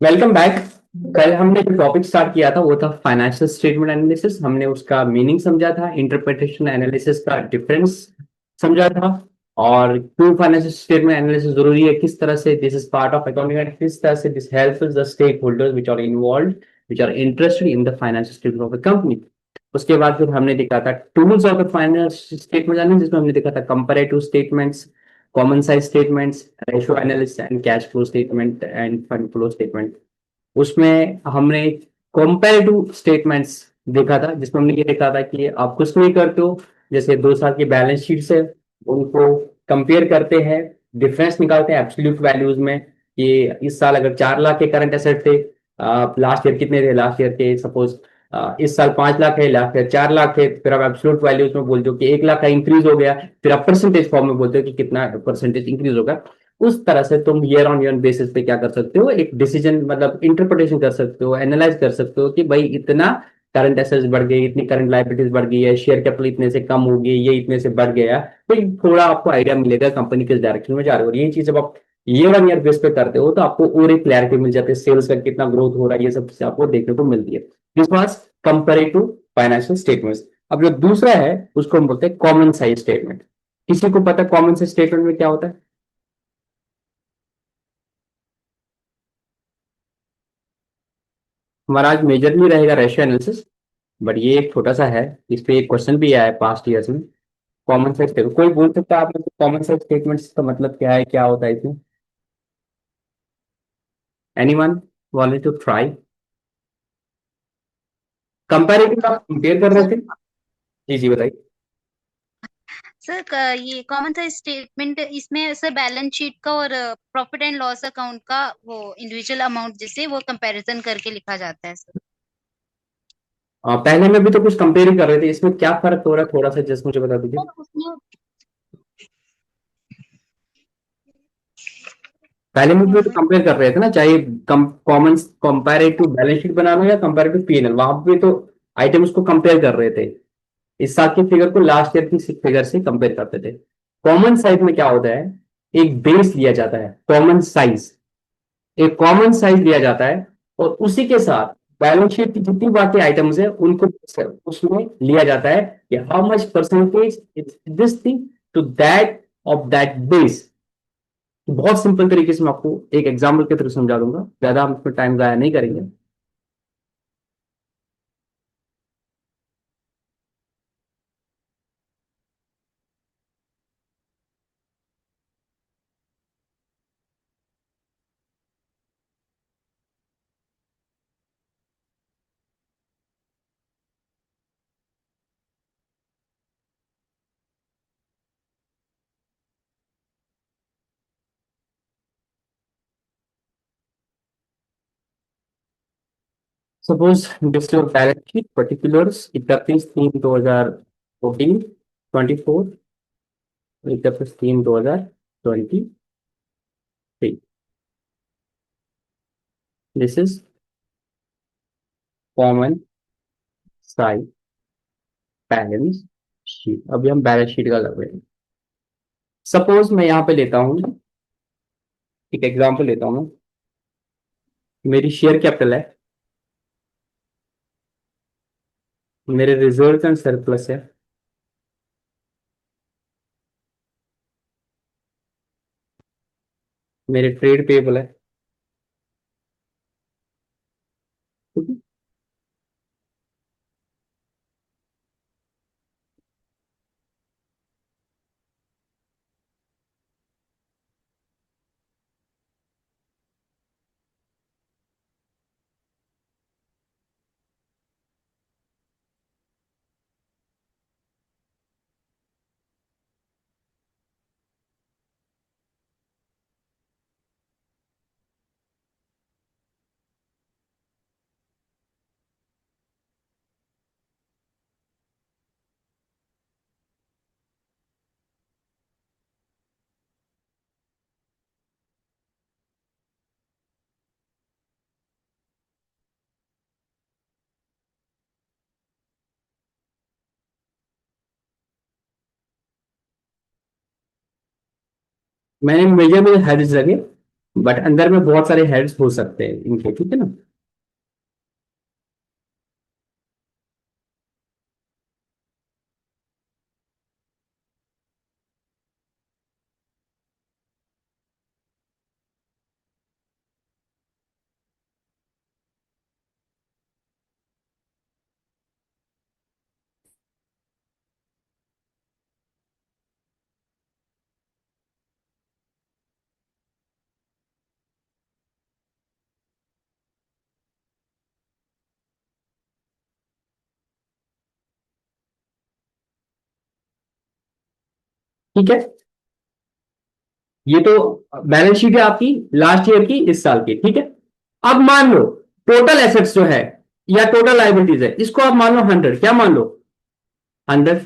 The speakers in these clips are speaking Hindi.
Welcome back. कल हमने जो टॉपिक स्टार्ट किया था वो था फाइनेंशियल स्टेटमेंट एनालिसिस। हमने उसका मीनिंग समझा था, इंटरप्रिटेशन एनालिसिस का डिफरेंस समझा था, और क्यों फाइनेंशियल स्टेटमेंट एनालिसिस जरूरी है, किस तरह से this is part of accounting and किस तरह से this helps the stakeholders which are involve, which are interested in the financial statement of the company. उसके बाद फिर हमने देखा था tools of the financial statement analysis, जिसमें हमने देखा था comparative statements, common size statements, ratio analysis and cash flow statement and fund flow statement. उसमें हमने कंपैरेटिव स्टेटमेंट्स देखा था, जिसमें हमने ये देखा था कि आप कुछ नहीं करते हो, जैसे 2 साल की बैलेंस शीट से उनको कंपेयर करते हैं, डिफरेंस निकालते हैं एब्सोल्यूट वैल्यूज में। ये इस साल अगर 4 लाख के करंट एसेट थे, लास्ट ईयर कितने थे, लास्ट ईयर के सपोज इस साल 5 लाख है, लास्ट ईयर 4 लाख है, फिर आप एब्सोल्यूट वैल्यूज में बोलते हो कि 1 लाख का इंक्रीज हो गया, फिर आप परसेंटेज फॉर्म में बोलते हो कि कितना परसेंटेज इंक्रीज होगा। उस तरह से तुम ईयर ऑन ईयर बेसिस पे क्या कर सकते हो, एक डिसीजन मतलब इंटरप्रिटेशन कर सकते हो, एनालाइज कर सकते हो कि भाई इतना करंट एसेट्स बढ़ गई, इतनी करंट लाइबिलिटीज बढ़ गई है, शेयर कैपिटल इतने से कम हो गई, ये इतने से बढ़ गया। तो थोड़ा आपको आइडिया मिलेगा कंपनी किस डायरेक्शन में जा रही है। और यही चीज जब आप ईयर ऑन ईयर बेस पे करते हो तो आपको और एक क्लैरिटी मिल जाती है, सेल्स का कितना ग्रोथ हो रहा है, ये सब चीजें आपको देखने को मिलती है। This was comparative financial statements. अब जो दूसरा है उसको हम बोलते हैं कॉमन साइज स्टेटमेंट। किसी को पता है कॉमन साइज स्टेटमेंट में क्या होता है? हमारा आज मेजर नहीं रहेगा रेशियो एनालिसिस, बट ये एक छोटा सा है। इस पे एक क्वेश्चन भी आया है पास्ट ईयर्स में। कॉमन सेंस स्टेटमेंट कोई बोल सकता है आप लोग, कॉमन सेंस स्टेटमेंट्स का मतलब क्या है, क्या होता है इसमें? Anyone wanted to try? Comparative आप कंपेयर कर रहे सर थे? जी जी बताइए। सर ये कॉमन सा स्टेटमेंट इसमें सर बैलेंस शीट का और प्रॉफिट एंड लॉस अकाउंट का वो इंडिविजुअल अमाउंट जैसे वो कंपैरिजन करके लिखा जाता है सर। पहले में भी तो कुछ कंपेयर ही कर रहे थे, इसमें क्या फर्क हो रहा है थोड़ा सा जस्ट मुझे बता दीजिए। सर उसमें पहले में भी तो मोमेंट कंपेयर कर रहे थे ना, चाहे कॉमन कंपैरेटिव बैलेंस शीट बनाना या कंपैरेटिव पीएनएल, वहां पे तो आइटम्स को कंपेयर कर रहे थे। इस साल की फिगर को लास्ट ईयर की फिगर से कंपेयर करते थे। कॉमन साइज में क्या होता है, एक बेस लिया जाता है कॉमन साइज, एक कॉमन साइज लिया जाता है, और उसी के साथ बैलेंस शीट की जितनी बाकी आइटम्स है उनको उसमें लिया जाता है कि how much percentage is this thing to that of that base. बहुत सिंपल तरीके से मैं आपको एक एग्जाम्पल के थ्रू समझा दूंगा, ज्यादा हम इसमें टाइम जाया नहीं करेंगे। Suppose this your balance sheet particulars 31/3/2014, 31/3/2023। This is common size balance sheet. अभी हम बैलेंस शीट का कर रहे हैं। सपोज मैं यहाँ पे लेता हूँ, एक एग्जांपल लेता हूँ मैं। मेरी शेयर कैपिटल है, मेरे रिजर्व एंड सरप्लस है, मेरे ट्रेड पेबल है। ठीक है? मैंने मेजर में हेड्स लगे, बट अंदर में बहुत सारे हेड्स हो सकते हैं इनके, ठीक है ना। ठीक है, ये तो बैलेंस शीट है आपकी लास्ट ईयर की, इस साल की, ठीक है। अब मान लो टोटल एसेट्स जो है या टोटल लाइबिलिटीज है, इसको आप मान लो 100, क्या मान लो 100,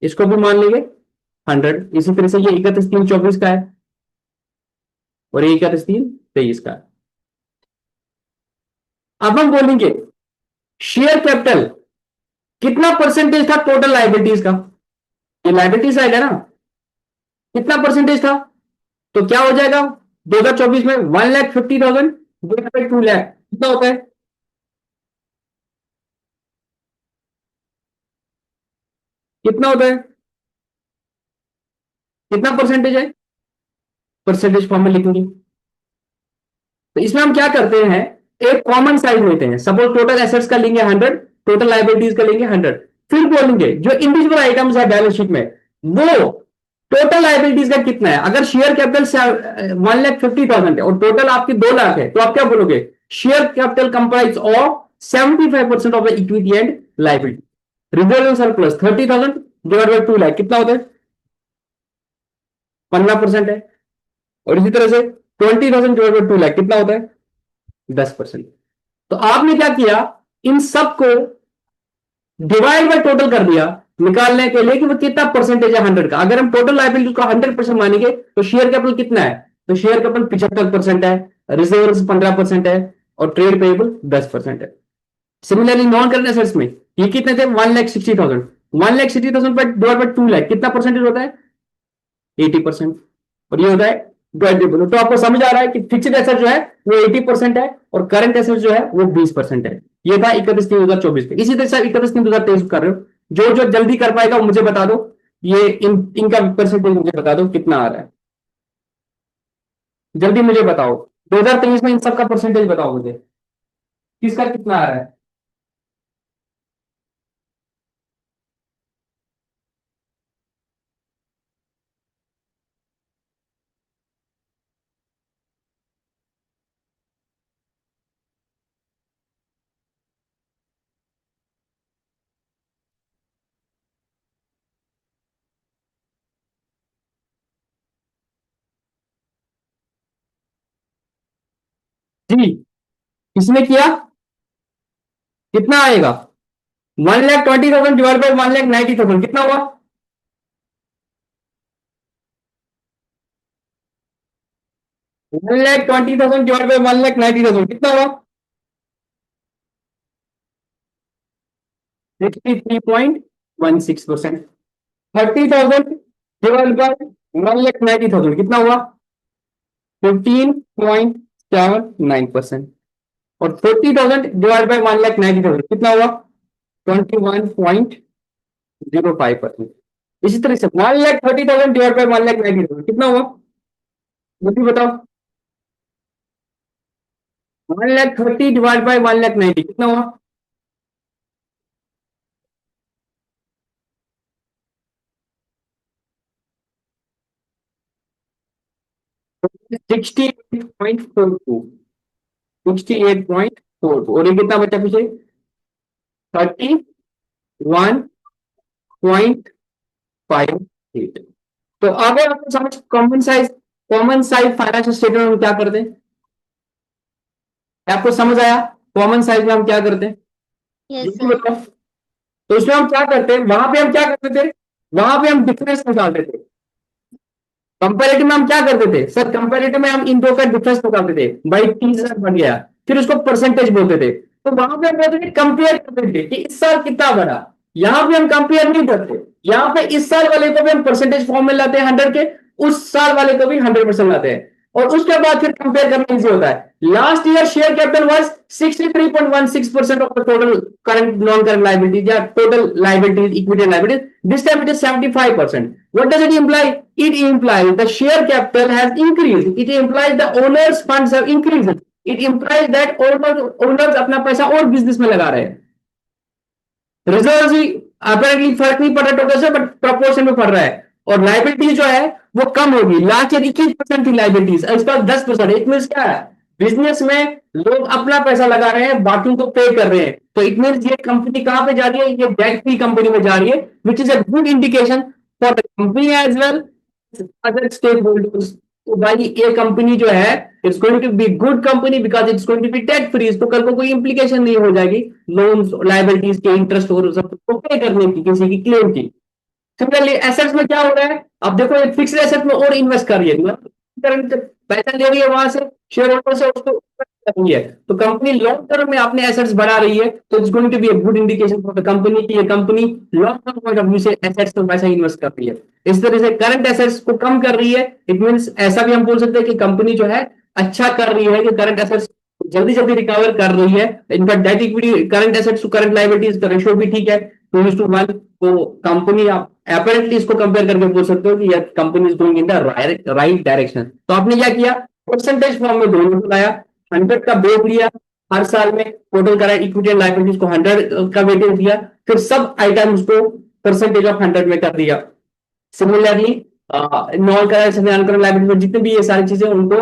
इसको भी मान लेंगे 100। इसी तरह से ये 31/3/24 का है और ये 31/3/23 का है। अब हम बोलेंगे शेयर कैपिटल कितना परसेंटेज था टोटल लाइबिलिटीज का, ये लाइबिलिटी साइड है ना, कितना परसेंटेज था। तो क्या हो जाएगा 2024 में 1,50,000 डिवाइड बाई 2 लाख कितना होता है, कितना होता है, कितना परसेंटेज है, परसेंटेज फॉर्म में लिखेंगे। तो इसमें हम क्या करते हैं, एक कॉमन साइज लेते हैं, सपोज टोटल एसेट्स का लेंगे 100, टोटल लाइबिलिटीज का लेंगे 100, फिर बोलेंगे जो इंडिविजुअल आइटम्स है बैलेंस शीट में वो टोटल लाइबिलिटीज का कितना है। अगर शेयर कैपिटल 1,50,000 है और टोटल आपकी 2 लाख है, तो आप क्या बोलोगे, share capital comprise of 75% of the equity and liability, reserve and surplus 30,000 divide by 2 lakh कितना होता है, 15% है। और इसी तरह से 20,000 डिवाइड बाई 2 लाख कितना होता है, 10%। तो आपने क्या किया, इन सबको डिवाइड बाय टोटल कर दिया निकालने के लिए कि वो कितना परसेंटेज है 100 का। अगर हम टोटल लाइबिलिटी को 100% मानेंगे तो शेयर कैपिटल कितना है, तो शेयर कैपिटल 75% है, रिजर्व 15% है और ट्रेड पेएबल 10% है। सिमिलरली नॉन करंट एसेट्स में ये कितने थे, 1,60,000, 1,60,000 पर डिवाइड बाय 2 लाख कितना परसेंटेज होता है, 80%। और ये होता है डिवाइडेबल। तो आपको समझ आ रहा है कि फिक्स्ड एसेट जो है वो 80% है और करंट एसेट जो है वो 20% है। ये था 31/3/2024 पे। इसी तरह से 31/3/2023 कर रहे हो, जो जो जल्दी कर पाएगा वो मुझे बता दो, ये इनका परसेंटेज मुझे बता दो कितना आ रहा है, जल्दी मुझे बताओ। 2023 में इन सबका परसेंटेज बताओ मुझे, किसका कितना आ रहा है। जी, किसने किया, कितना आएगा, 1,20,000 डिवाइड बाई 1,90,000 कितना हुआ, 1,20,000 डिवाइड बाई 1,90,000 कितना हुआ, 63.16%। 30,000 डिवाइड बाय 1,90,000 कितना हुआ, 15.79%। और 40,000 डिवाइड बाय 1,90,000 कितना हुआ, 21.05%। इसी तरह से 1,30,000 डिवाइड बाय 1,90,000 कितना हुआ, मुझे बताओ, 1,30,000 डिवाइड बाय 1,90,000 कितना हुआ, 68.42, 68.42। और ये कितना बचा पीछे, 31.58। तो आगे आपको समझ, कॉमन साइज फाइनेंशियल स्टेटमेंट में क्या करते हैं, आपको समझ आया कॉमन साइज में हम क्या करते हैं, ये यस भी सर। बताओ। तो उसमें हम क्या करते हैं, वहां पे हम क्या करते थे, वहां पे हम डिफरेंस निकालते थे। कंपेरेटिव में हम क्या करते थे सर, कंपेरेटिव में हम इन दो का डिफरेंस निकालते थे, भाई 30,000 बन गया, फिर उसको परसेंटेज बोलते थे। तो वहां पे हम बोलते थे, कंपेयर करते थे कि इस साल कितना बढ़ा। यहाँ पे हम कंपेयर नहीं करते, यहाँ पे इस साल वाले को भी हम परसेंटेज फॉर्म में लाते हैं 100 के, उस साल वाले को भी 100% लाते हैं। और उसके बाद फिर कंपेयर करना इजी होता है। Last year share capital was 63.16% of the total current non current liabilities या total liabilities equity liabilities, this time it is 75%. What does it imply? It implies the share capital has increased. It implies the owners funds have increased. It implies that owners अपना पैसा और बिजनेस में लगा रहे हैं। रिजर्व भी अपेरेंटली फर्क नहीं पड़ रहा टोटल से, बट प्रपोर्शन में पड़ रहा है। और लाइबिलिटी जो है वो कम होगी। लास्ट ईयर 21% थी लाइबिलिटीज, इस बार 10%। इट मीन क्या है, बिजनेस में लोग अपना पैसा लगा रहे हैं, बाकियों को पे कर रहे हैं। तो इट मीन ये कंपनी कहां पे जा रही है, ये डेट फ्री कंपनी में जा रही है, which is a good indication for the company as well other stakeholders. तो भाई ये कंपनी जो है it's going to be good company because it's going to be debt free. तो कल को कोई इंप्लीकेशन नहीं हो जाएगी लोन्स लाइबिलिटीज के इंटरेस्ट और सब को पे करने की, किसी की क्लेम की। सिमिलरली एसेट्स में क्या हो रहा है, अब देखो ये फिक्स्ड एसेट में और इन्वेस्ट कर रही है, करंट पैसा ले रही है वहां से शेयर होल्डर से, उसको कर रही है। तो कंपनी लॉन्ग टर्म में अपने एसेट्स बढ़ा रही है, तो it's going to be a good indication for the company की ये company long term point of view से एसेट्स में पैसा इन्वेस्ट कर रही है। इस तरह से करंट एसेट्स को कम कर रही है। इट मीन्स ऐसा भी हम बोल सकते हैं कि कंपनी जो है अच्छा कर रही है कि करंट एसेट्स जल्दी जल्दी रिकवर कर रही है। In fact debt equity current assets to current liabilities का रेशियो भी ठीक है 2:1। तो कंपनी आप अपेरेंटली इसको कंपेयर करके बोल सकते हो कि यह company is going in the right direction. तो आपने क्या किया, परसेंटेज फॉर्म में दोनों को लाया, 100 का बेस लिया, हर साल में total current equity and liabilities को 100 का वेटेज दिया, फिर सब आइटम्स को परसेंटेज ऑफ 100 में कर दिया। सिमिलरली नॉन करंट अनकरंट लायबिलिटी में जितने भी ये सारी चीजें उनको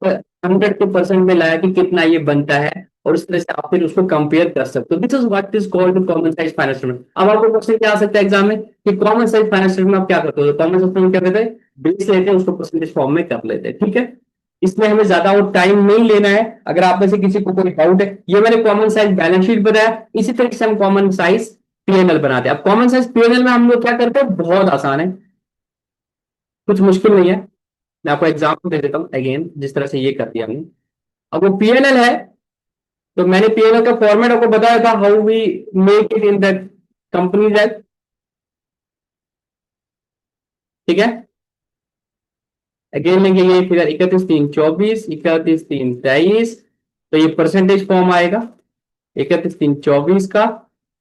100 के परसेंट में लाया कि कितना ये बनता है, और उस तरह से आप फिर उसको कंपेयर कर सकते हो। This is what is called common size finance statement. अब आपको क्वेश्चन क्या आ सकता है एग्जाम में कि कॉमन साइज फाइनेंस स्टेटमेंट आप क्या करते हो, कॉमन साइज में क्या करते हैं, बेस लेते हैं उसको परसेंटेज फॉर्म में कर लेते हैं। ठीक है, इसमें हमें ज्यादा और टाइम नहीं लेना है। अगर आप में से किसी को कोई डाउट है, ये मैंने कॉमन साइज बैलेंस शीट बताया, इसी तरीके से हम कॉमन साइज पीएनएल बनाते हैं। अब कॉमन साइज पीएनएल में हम लोग क्या करते हैं, बहुत आसान है, कुछ मुश्किल नहीं है। मैं आपको एग्जाम्पल दे देता हूँ अगेन, जिस तरह से ये कर दिया हमने। अब वो पीएनएल है, तो मैंने पीएनएल का फॉर्मेट आपको बताया था, how we make it in that company that. ठीक है, अगेन लेंगे ये फिगर 31/3/24, 31/3/23, तो ये परसेंटेज फॉर्म आएगा 31/3/24 का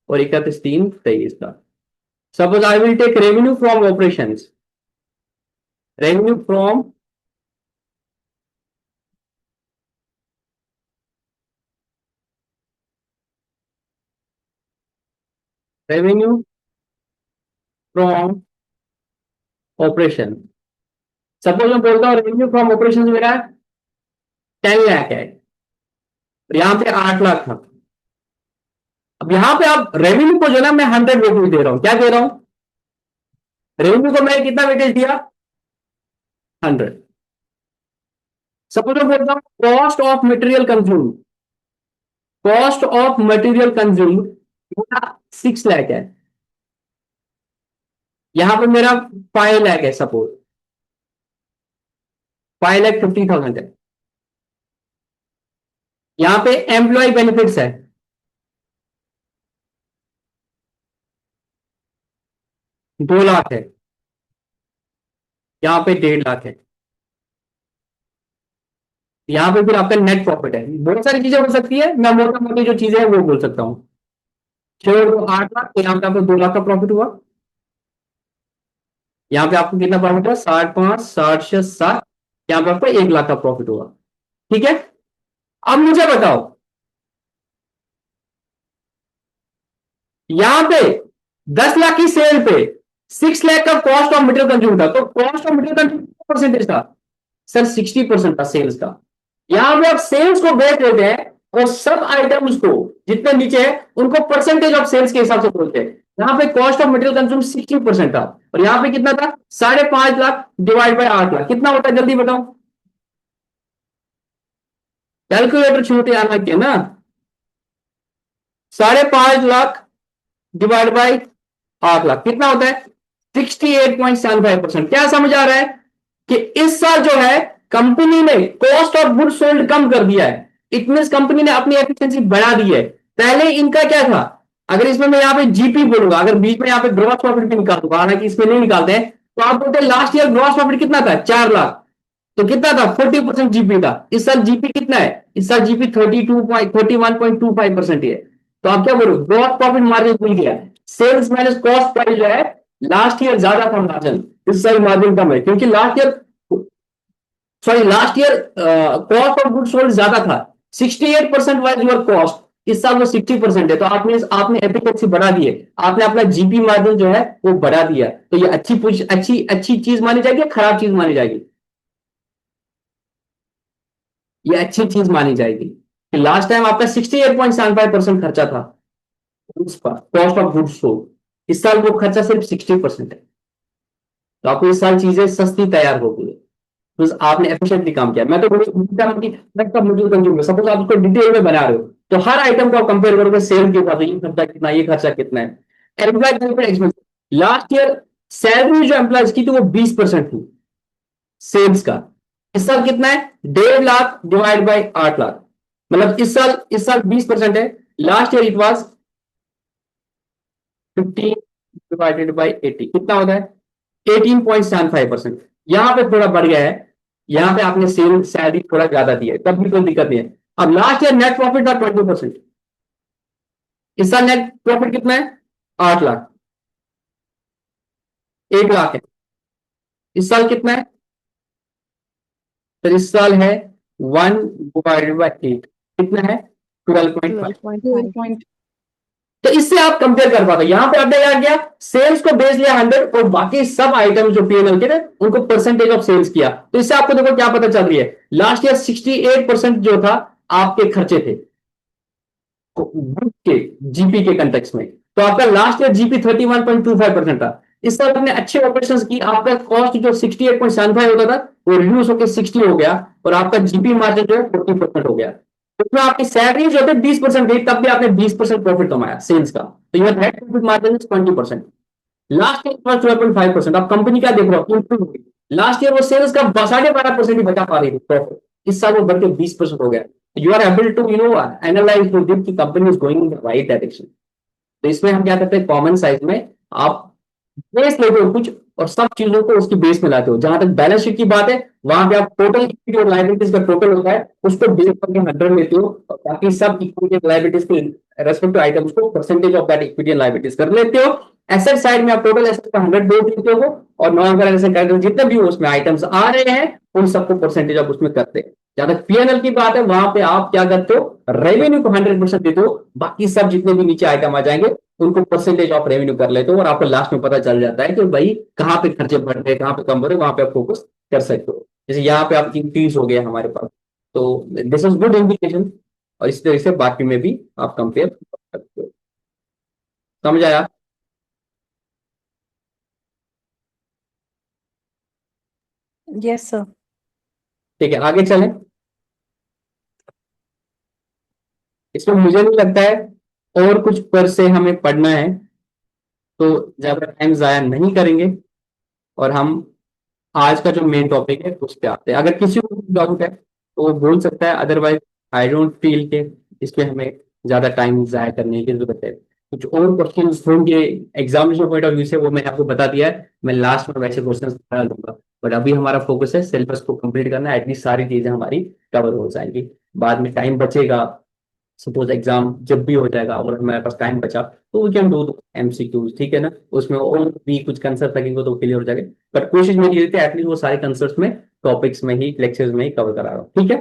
और 31/3/23 का। Suppose I will take revenue from operation, revenue from revenue from operation. Suppose मैं बोलता हूँ रेवेन्यू फ्रॉम ऑपरेशन मेरा 10 लाख है, यहां पे 8 लाख था। अब यहां पे आप रेवेन्यू को जो ना मैं 100 वेटेज दे रहा हूं। क्या दे रहा हूं, रेवेन्यू को मैंने कितना वेटेज दिया, 100। सपोज मैं बोलता हूं cost of material consume, cost of material consume मेरा 6 लाख है, यहां पे मेरा 5 लाख है, सपोज 5,50,000 है। यहां पे एम्प्लॉय बेनिफिट्स है 2 लाख है, यहां पे 1.5 लाख है। यहां पे फिर आपका नेट प्रॉफिट है। बहुत सारी चीजें हो सकती है, मैं मोटा मोटी जो चीजें हैं वो बोल सकता हूँ। चलो तो 8 लाख, तो यहाँ पे आपको 2 लाख का प्रॉफिट हुआ। यहाँ पे आपको कितना प्रॉफिट हुआ, 60/5 60/7, यहाँ पे आपको 1 लाख का प्रॉफिट हुआ। ठीक है, अब मुझे बताओ यहां पे 10 लाख की सेल पे 6 लाख का कॉस्ट ऑफ मटेरियल कंज्यूम था, तो cost of material consume percentage था सर, 60% था सेल्स का। यहां पे आप सेल्स को बेच देते हैं और सब आइटम्स को जितने नीचे है उनको परसेंटेज ऑफ सेल्स के हिसाब से बोलते हैं। यहां पे कॉस्ट ऑफ मटेरियल कंज्यूम 60% था, और यहां पे कितना था, 5.5 लाख डिवाइड बाय 8 लाख, कितना होता है जल्दी बताओ, कैलकुलेटर छोटे आना के ना, 5.5 लाख डिवाइड बाई 8 लाख कितना होता है, 68.75%। क्या समझ आ रहा है कि इस साल जो है कंपनी ने कॉस्ट ऑफ गुड सोल्ड कम कर दिया है। इट मीन कंपनी ने अपनी एफिशिएंसी बढ़ा दी है। पहले इनका क्या था, अगर इसमें मैं यहाँ पे जीपी बोलूंगा, अगर बीच में यहाँ पे ग्रॉस प्रॉफिट भी निकाल दूंगा, हालांकि इसमें नहीं निकालते हैं, तो आप बोलते हैं लास्ट ईयर ग्रॉस प्रॉफिट कितना था, 4 लाख। तो कितना था 40% जीपी का। इस साल जीपी कितना है, इस साल जीपी 31.25% है। तो आप क्या बोलो, ग्रॉस प्रॉफिट मार्जिन खुल गया। सेल्स माइनस कॉस्ट प्राइस जो है, लास्ट ईयर ज्यादा था मार्जिन, इस साल मार्जिन कम है, क्योंकि last year cost of good sold ज्यादा था। 68% वाइज योर कॉस्ट, इस साल वो 60% है। तो आपने आपने एफिशिएंसी बढ़ा दी है, आपने अपना जीपी मार्जिन जो है वो बढ़ा दिया। तो ये अच्छी चीज मानी जाएगी या खराब चीज मानी जाएगी? ये अच्छी चीज मानी जाएगी कि लास्ट टाइम आपका 68.75% खर्चा था उस पर, कॉस्ट ऑफ गुड्स सोल्ड। इस साल वो खर्चा सिर्फ 60% है। तो आपको इस साल चीजें सस्ती तैयार हो गई, तो आपने एफिशिएंटली काम किया। मैं तो मॉड्यूल कंज्यूम, सपोज आप उसको डिटेल में बना रहे हो, तो हर आइटम को आप कंपेयर करोगे सेल के साथ, ये खर्चा कितना, ये खर्चा कितना है। Employee benefit expense, last year salary जो एम्प्लॉयज की थी वो 20% थी सेल्स का। इस साल कितना है, 1.5 लाख डिवाइड बाई 8 लाख, मतलब इस साल 20% है। Last year it was 15 divided by 80, कितना होता है 18.75%। यहां पे थोड़ा बढ़ गया है, यहां पे आपने सेल सैलरी थोड़ा ज्यादा दिया है, तब भी कोई दिक्कत नहीं है। अब लास्ट ईयर नेट प्रॉफिट था 20%, इस साल नेट प्रॉफिट कितना है 8 लाख, 1 लाख है। इस साल कितना है, तो इस साल है 1/8, कितना है 12.5। 12.5। तो इससे आप कंपेयर कर पाते, यहां पे आपने क्या किया, सेल्स को बेस लिया 100 और बाकी सब आइटम जो पीएनएल के थे उनको परसेंटेज ऑफ सेल्स किया। तो इससे आपको देखो क्या पता चल रही है, लास्ट ईयर 68% जो था आपके खर्चे थे के जीपी के कंटेक्स में। तो आपका लास्ट ईयर जीपी 31.25% था। इस साल आपने अच्छे ऑपरेशन की, आपका कॉस्ट जो 68.75 होता था वो रिड्यूस होकर 60 हो गया, और आपका जीपी मार्जिन जो है 40% हो गया। उसमें आपकी सैलरी जो थे 20% गई, तब भी आपने 20% प्रॉफिट कमाया सेल्स का। तो your net profit margin is 20%। Last year 12.5%। अब कंपनी क्या देख रहा हो, इंप्रूव हो गई। लास्ट ईयर वो सेल्स का 12.5% ही बचा पा रही थी प्रॉफिट, इस साल वो बढ़ के 20% हो गया। You are able to analyse कि company is going in the right direction. तो इसमें हम क्या करते हैं, कॉमन साइज में आप बेस लेते हो कुछ, और सब चीजों को उसकी बेस में लाते हो। जहां तक बैलेंस शीट की बात है, वहां पे आप टोटल इक्विटी और लाइबिलिटीज का टोटल होता है, उसको बेस करके 100 लेते हो, और बाकी सब इक्विटी और लाइबिलिटीज के रेस्पेक्टिव आइटम्स को percentage of that equity and liabilities कर लेते हो। एसेट साइड में आप टोटल एसेट का 100 दे देते हो, और नॉन करंट एसेट आइटम जितने भी उसमें आइटम्स आ रहे हैं उन सबको परसेंटेज ऑफ उसमें करते हैं। जहां तक पीएनएल की बात है, वहां पे आप क्या करते हो, रेवेन्यू को 100% देते हो, बाकी सब जितने भी नीचे आइटम आ जाएंगे उनको परसेंटेज ऑफ रेवेन्यू कर लेते हो, और आपको लास्ट में पता चल जाता है कि भाई कहाँ पे खर्चे बढ़ रहे हैं, कहाँ पे कम हो रहे हैं, वहां पे आप फोकस कर सकते हो। जैसे यहाँ पे आप इंक्रीज हो गया हमारे पास, तो दिस इज गुड इंडिकेशन। और इस तरह से बाकी में भी आप कंपेयर कर सकते हो। समझ आया? Yes sir. ठीक है, आगे चलें। इसमें मुझे नहीं लगता है और कुछ पर से हमें पढ़ना है, तो ज्यादा टाइम जाया नहीं करेंगे, और हम आज का जो मेन टॉपिक है उस पर आते हैं। अगर किसी को डाउट है तो वो बोल सकता है, अदरवाइज आई डोंट फील के इसमें हमें ज्यादा टाइम जाया करने की जरूरत है। कुछ और क्वेश्चन होंगे एग्जामिनेशन पॉइंट ऑफ व्यू से, वो मैंने आपको बता दिया है, मैं लास्ट में वैसे क्वेश्चन बता दूंगा। बट अभी हमारा फोकस है सिलेबस को कंप्लीट करना है, एटलीस्ट सारी चीजें हमारी कवर हो जाएंगी। बाद में टाइम बचेगा, सपोज एग्जाम जब भी हो जाएगा और हमारे पास टाइम बचा, तो वी कैन डू एमसीक्यूज, ठीक है ना, उसमें और भी कुछ कंसेप्ट लगेंगे तो क्लियर हो जाएगा। बट कोशिश मेरी ये थी एटलीस्ट वो सारे कंसेप्ट में टॉपिक्स में ही लेक्चर्स में ही कवर करा रहा हूँ, ठीक है।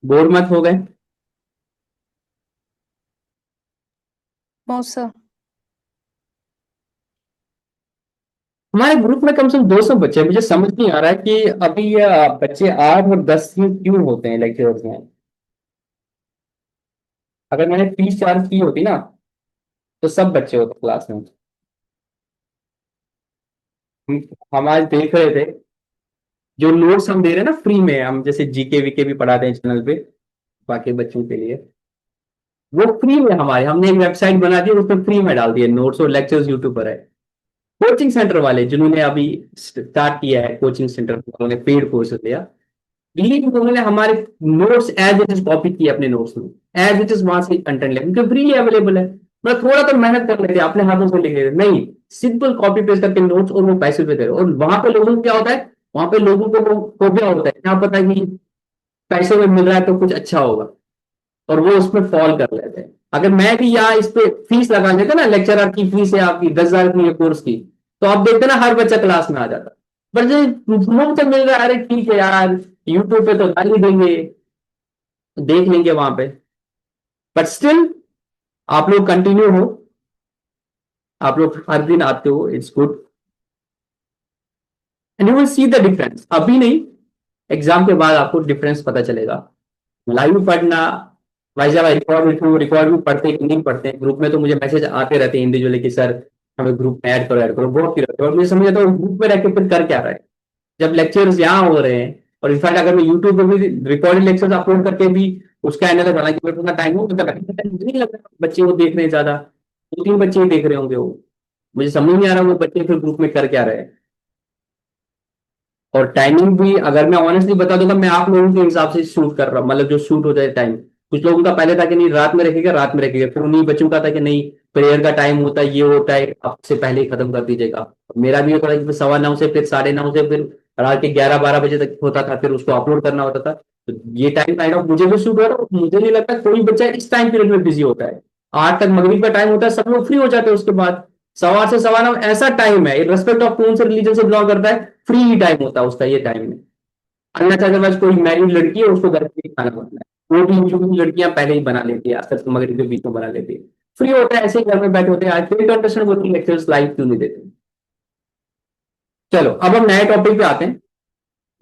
बोर मत हो गए? No sir. हमारे ग्रुप में कम से कम 200 बच्चे हैं, मुझे समझ नहीं आ रहा है कि अभी ये बच्चे 8 और 10 ही क्यों होते हैं लेक्चर्स में। अगर मैंने 30-40 की होती ना, तो सब बच्चे होते क्लास में। हम आज देख रहे थे, जो नोट्स हम दे रहे हैं ना फ्री में, हम जैसे जीके वीके भी पढ़ाते हैं चैनल पे बाकी बच्चों के लिए, वो फ्री में हमारे, हमने एक वेबसाइट बना दी, उसमें फ्री में डाल दिए नोट्स, और लेक्चर्स यूट्यूब पर है। कोचिंग सेंटर वाले जिन्होंने अभी स्टार्ट किया है, कोचिंग सेंटर उन्होंने पेड कोर्स लिया, बिलीव उन्होंने हमारे notes as it is copy किए अपने नोट्स में, एज इट इज वहां से कंटेंट लिया, क्योंकि फ्री अवेलेबल है। मतलब थोड़ा तो मेहनत कर लेते, अपने हाथों से लिख लेते, नहीं, सिंपल कॉपी पेस्ट करके नोट्स और वो पैसे पे दे रहे हो। और वहां पे लोगों को क्या होता है, वहां पे लोगों को फोबिया होता है, क्या पता है कि पैसे में मिल रहा है तो कुछ अच्छा होगा, और वो उसमें फॉल कर लेते हैं। अगर मैं भी यहाँ इस पे फीस लगा देता ना, लेक्चरर की फीस है आपकी 10,000 की है कोर्स की, तो आप देखते ना हर बच्चा क्लास में आ जाता। पर जो मुफ्त मिल रहा है, अरे ठीक है यार, यूट्यूब पे तो डाल ही देंगे, देख लेंगे वहां पे। बट स्टिल आप लोग कंटिन्यू हो, आप लोग हर दिन आते हो, it's good, and you will see the difference. अभी नहीं, एग्जाम के बाद आपको डिफरेंस पता चलेगा। लाइव पढ़ना, भाई साहब रिकॉर्ड भी पढ़ते कि नहीं पढ़ते, ग्रुप में तो मुझे मैसेज आते रहते हैं इंडिविजुअली कि सर हमें ग्रुप में ऐड करो, बहुत ही रहते हैं। और मुझे समझ आता है ग्रुप में रह के फिर कर क्या रहा है, जब लेक्चर्स यहाँ हो रहे हैं। और इनफैक्ट अगर मैं यूट्यूब पे भी रिकॉर्डेड लेक्चर्स अपलोड करके भी उसका एनालाइज, हालांकि मेरे पास टाइम हो, मुझे नहीं लग रहा बच्चे वो देख रहे हैं ज्यादा, 2-3 बच्चे ही देख रहे होंगे वो, मुझे समझ नहीं आ रहा वो बच्चे फिर ग्रुप में कर क्या रहे हैं। और टाइमिंग भी अगर मैं ऑनेस्टली बता दूंगा, मैं आप लोगों के हिसाब से शूट कर रहा हूँ, मतलब जो शूट हो जाए टाइम। कुछ लोगों का पहले था कि नहीं रात में रखेगा, रात में रखेगा, फिर उन्हीं बच्चों का था कि नहीं प्रेयर का टाइम होता है, ये होता है, आपसे पहले ही खत्म कर दीजिएगा। मेरा भी ये था कि 9:15 से फिर 9:30 से फिर रात के 11-12 बजे तक होता था, फिर उसको अपलोड करना होता था। तो ये टाइम काइंड ऑफ मुझे भी शूट हो रहा है, मुझे नहीं लगता कोई बच्चा इस टाइम पीरियड में बिजी होता है। 8 तक मगरिब का टाइम होता है, सब लोग फ्री हो जाते हैं उसके बाद। 8:15 से 9:15 ऐसा टाइम है, रिस्पेक्ट ऑफ कौन से रिलीजन से बिलोंग करता है, फ्री ही टाइम होता है उसका ये टाइम में। अन्यथा अदरवाइज कोई मैरिड लड़की है उसको घर पे ही खाना बनना है, वो भी यूजुअली लड़कियां पहले ही बना लेती है, अक्सर तो मगरिब के बीच में बना लेती है। फ्री होता है, ऐसे ही घर में बैठे होते हैं। आज कोई अंडरस्टैंड वो लेक्चर्स लाइव क्यों नहीं देते। चलो अब हम नए टॉपिक पे आते हैं,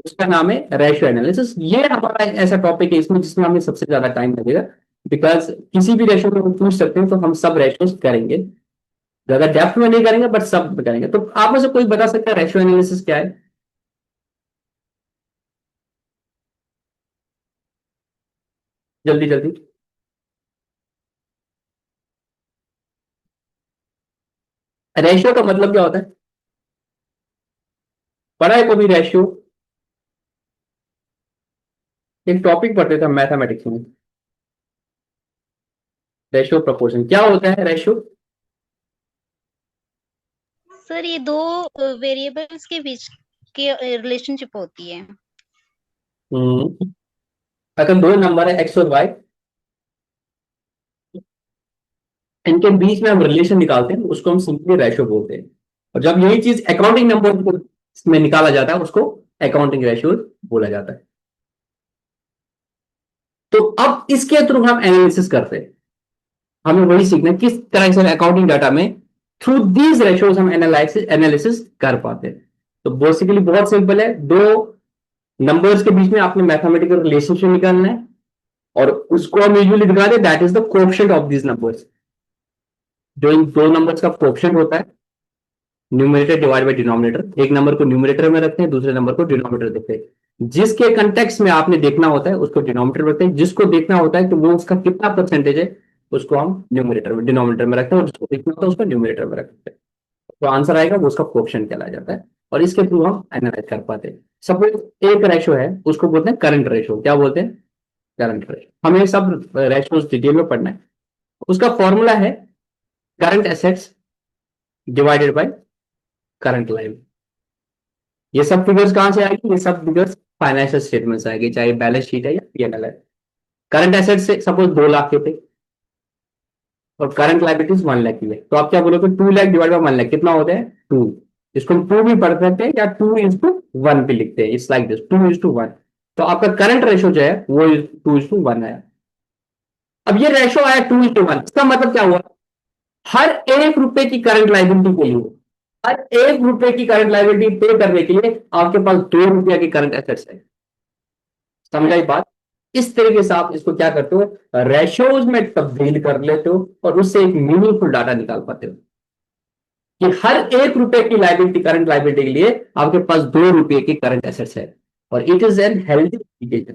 उसका नाम है रेशियो एनालिसिस। ये हमारा एक ऐसा टॉपिक है इसमें जिसमें हमें सबसे ज्यादा टाइम लगेगा, बिकॉज किसी भी रेशियो में हम पूछ सकते हैं तो हम सब रेशियोज करेंगे, ज्यादा डेप्थ में नहीं करेंगे बट सब करेंगे। तो आप में से कोई बता सकता है रेशियो एनालिसिस क्या है? जल्दी जल्दी। रेशियो का मतलब क्या होता है, पढ़ा है कभी रेशियो? एक टॉपिक पढ़ते थे मैथमेटिक्स में, रेशियो प्रोपोर्शन। क्या होता है रेशियो? सर ये दो वेरिएबल्स के बीच के रिलेशनशिप होती है। अगर दो नंबर है एक्स और वाई, इनके बीच में हम रिलेशन निकालते हैं, उसको हम सिंपली रेशियो बोलते हैं। और जब यही चीज अकाउंटिंग नंबर में निकाला जाता है उसको अकाउंटिंग रेशियो बोला जाता है। तो अब इसके थ्रू हम एनालिसिस करते हैं, हमें वही सीखना है किस तरह से अकाउंटिंग डाटा में थ्रू दीज रेशियोज हम एनालिसिस कर पाते हैं। तो बेसिकली बहुत सिंपल है, दो नंबर्स के बीच में आपने मैथमेटिकल रिलेशनशिप निकालना है, और उसको हम यूजुअली दिखाते हैं that is the coefficient of these numbers. जो इन दो नंबर्स का कोएफिशिएंट होता है, न्यूमरेटर डिवाइड बाय डिनोमिनेटर, एक नंबर को न्यूमरेटर में रखते हैं, दूसरे नंबर को डिनोमिनेटर देखते हैं। जिसके कंटेक्स्ट में आपने देखना होता है उसको डिनोमिनेटर रखते हैं, जिसको देखना होता है कि वो उसका कितना परसेंटेज है उसको हम न्यूमरेटर में डिनोमिनेटर में रखते हैं, और जिसको देखना होता है उसको न्यूमरेटर में रखते हैं। तो आंसर आएगा वो उसका कोएफिशिएंट कहलाया जाता है, और इसके थ्रू हम एनालाइज कर पाते हैं। सपोज एक रेशो है, उसको बोलते हैं करंट रेशो। क्या बोलते हैं? Current ratio. हमें सब रेशोज डिटेल में पढ़ना है। उसका फॉर्मूला है current assets divided by current liability. ये सब फिगर्स कहां से आएगी? ये सब फिगर्स फाइनेंशियल स्टेटमेंट से आएगी, चाहे बैलेंस शीट है या पीएनएल है। करंट एसेट से सपोज 2 लाख के थे, और करंट लाइबिलिटीज 1 लाख की है, तो आप क्या बोलोगे? 2 लाख डिवाइड बाय 1 लाख कितना होता है? 2। इसको हम 2 भी पढ़ सकते हैं या 2:1 भी लिखते हैं, इट्स लाइक दिस 2:1। तो आपका करंट रेशो जो है वो 2:1 आया। अब ये रेशो आया 2:1, इसका मतलब क्या हुआ? हर 1 रुपए की करंट लाइबिलिटी के लिए, हर 1 रुपए की करंट लाइबिलिटी पे करने के लिए आपके पास 2 रुपया की करंट एसेट्स है। समझाई बात? इस तरीके से आप इसको क्या करते हो, रेशियोज में तब्दील कर लेते हो, और उससे एक मीनिंगफुल डाटा निकाल पाते हो कि हर 1 रुपए की लाइबिलिटी, करंट लाइबिलिटी के लिए आपके पास 2 रुपए की करंट एसेट्स है। और it is an healthy indicator.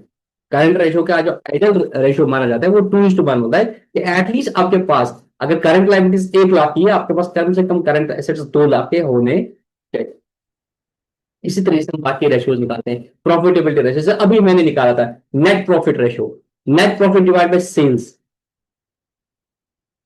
Current ratio का जो आइडियल रेशो माना जाता है वो 2:1 होता है, कि एटलीस्ट आपके पास अगर करंट लाइबिलिटीज 1 लाख की है, आपके पास कम से कम करंट एसेट्स 2 लाख के होने चाहिए। इसी तरह से हम बाकी रेशियोज निकालते हैं। प्रॉफिटेबिलिटी रेशियो, जैसे अभी मैंने निकाला था net profit ratio, net profit divide by sales,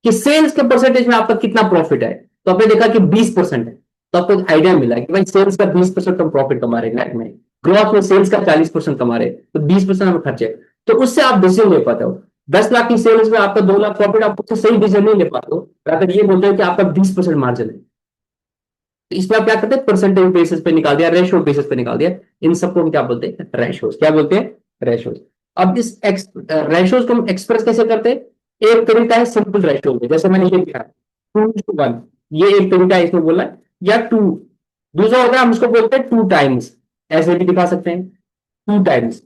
कि सेल्स के परसेंटेज में आपका कितना प्रॉफिट है। तो आपने देखा कि 20% है, तो आपको आइडिया मिला कि भाई सेल्स का 20% हम प्रॉफिट कमा रहे हैं नेट में, ग्रोथ में सेल्स का 40% कमा रहे हैं, तो 20% हमें खर्चे, तो उससे आप डिसीजन ले पाते हो। 10 लाख की सेल्स में आपका 2 लाख प्रॉफिट, आप उससे सही डिसीजन नहीं ले पाते हो, rather ये बोलते हो कि आपका 20% मार्जिन है। तो इसमें आप क्या करते हैं, परसेंटेज बेसिस पे निकाल दिया, रेशियो बेसिस पे निकाल दिया। इन सबको हम क्या बोलते हैं, रेशियोज। क्या बोलते हैं, रेशियोज। अब इस रेशियोज को हम एक्सप्रेस कैसे करते हैं, एक तरीका है सिंपल रेशियो में, जैसे मैंने ये लिखा है 2:1, ये एक तरीका है इसमें बोला है, या 2। दूसरा होता है हम उसको बोलते हैं 2 टाइम्स, ऐसे भी दिखा सकते हैं 2 टाइम्स।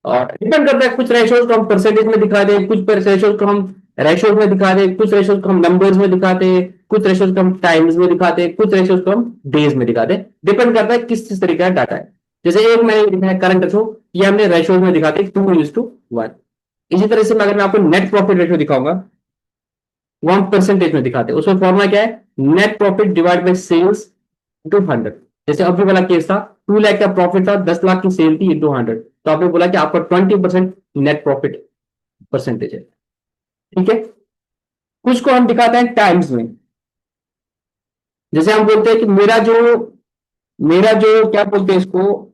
और डिपेंड करता है, कुछ रेशियोज को हम परसेंटेज में दिखा दें, कुछ रेशियोज को हम रेशियोज में दिखा दें, कुछ रेशियोज को हम नंबर्स में दिखाते हैं, कुछ रेशियोज को हम टाइम्स में दिखाते हैं, कुछ रेशियोज को हम डेज में दिखाते हैं। डिपेंड करता है किस तरीके का डाटा है। जैसे एक मैंने लिखा है करंट रेशियो, ये हमने रेशियोज में दिखाते हैं 2:1। इसी तरह से अगर मैं आपको नेट प्रॉफिट रेशियो दिखाऊंगा, वो हम परसेंटेज में दिखाते हैं। उसमें फॉर्मूला क्या है, net profit divide by sales into 100। जैसे अभी वाला केस था, 2 लाख का प्रॉफिट था, 10 लाख की सेल थी इंटू 100, तो आपने बोला कि आपका 20% नेट प्रॉफिट परसेंटेज है। ठीक है, कुछ को हम दिखाते हैं टाइम्स में। जैसे हम बोलते हैं कि मेरा जो क्या बोलते हैं इसको,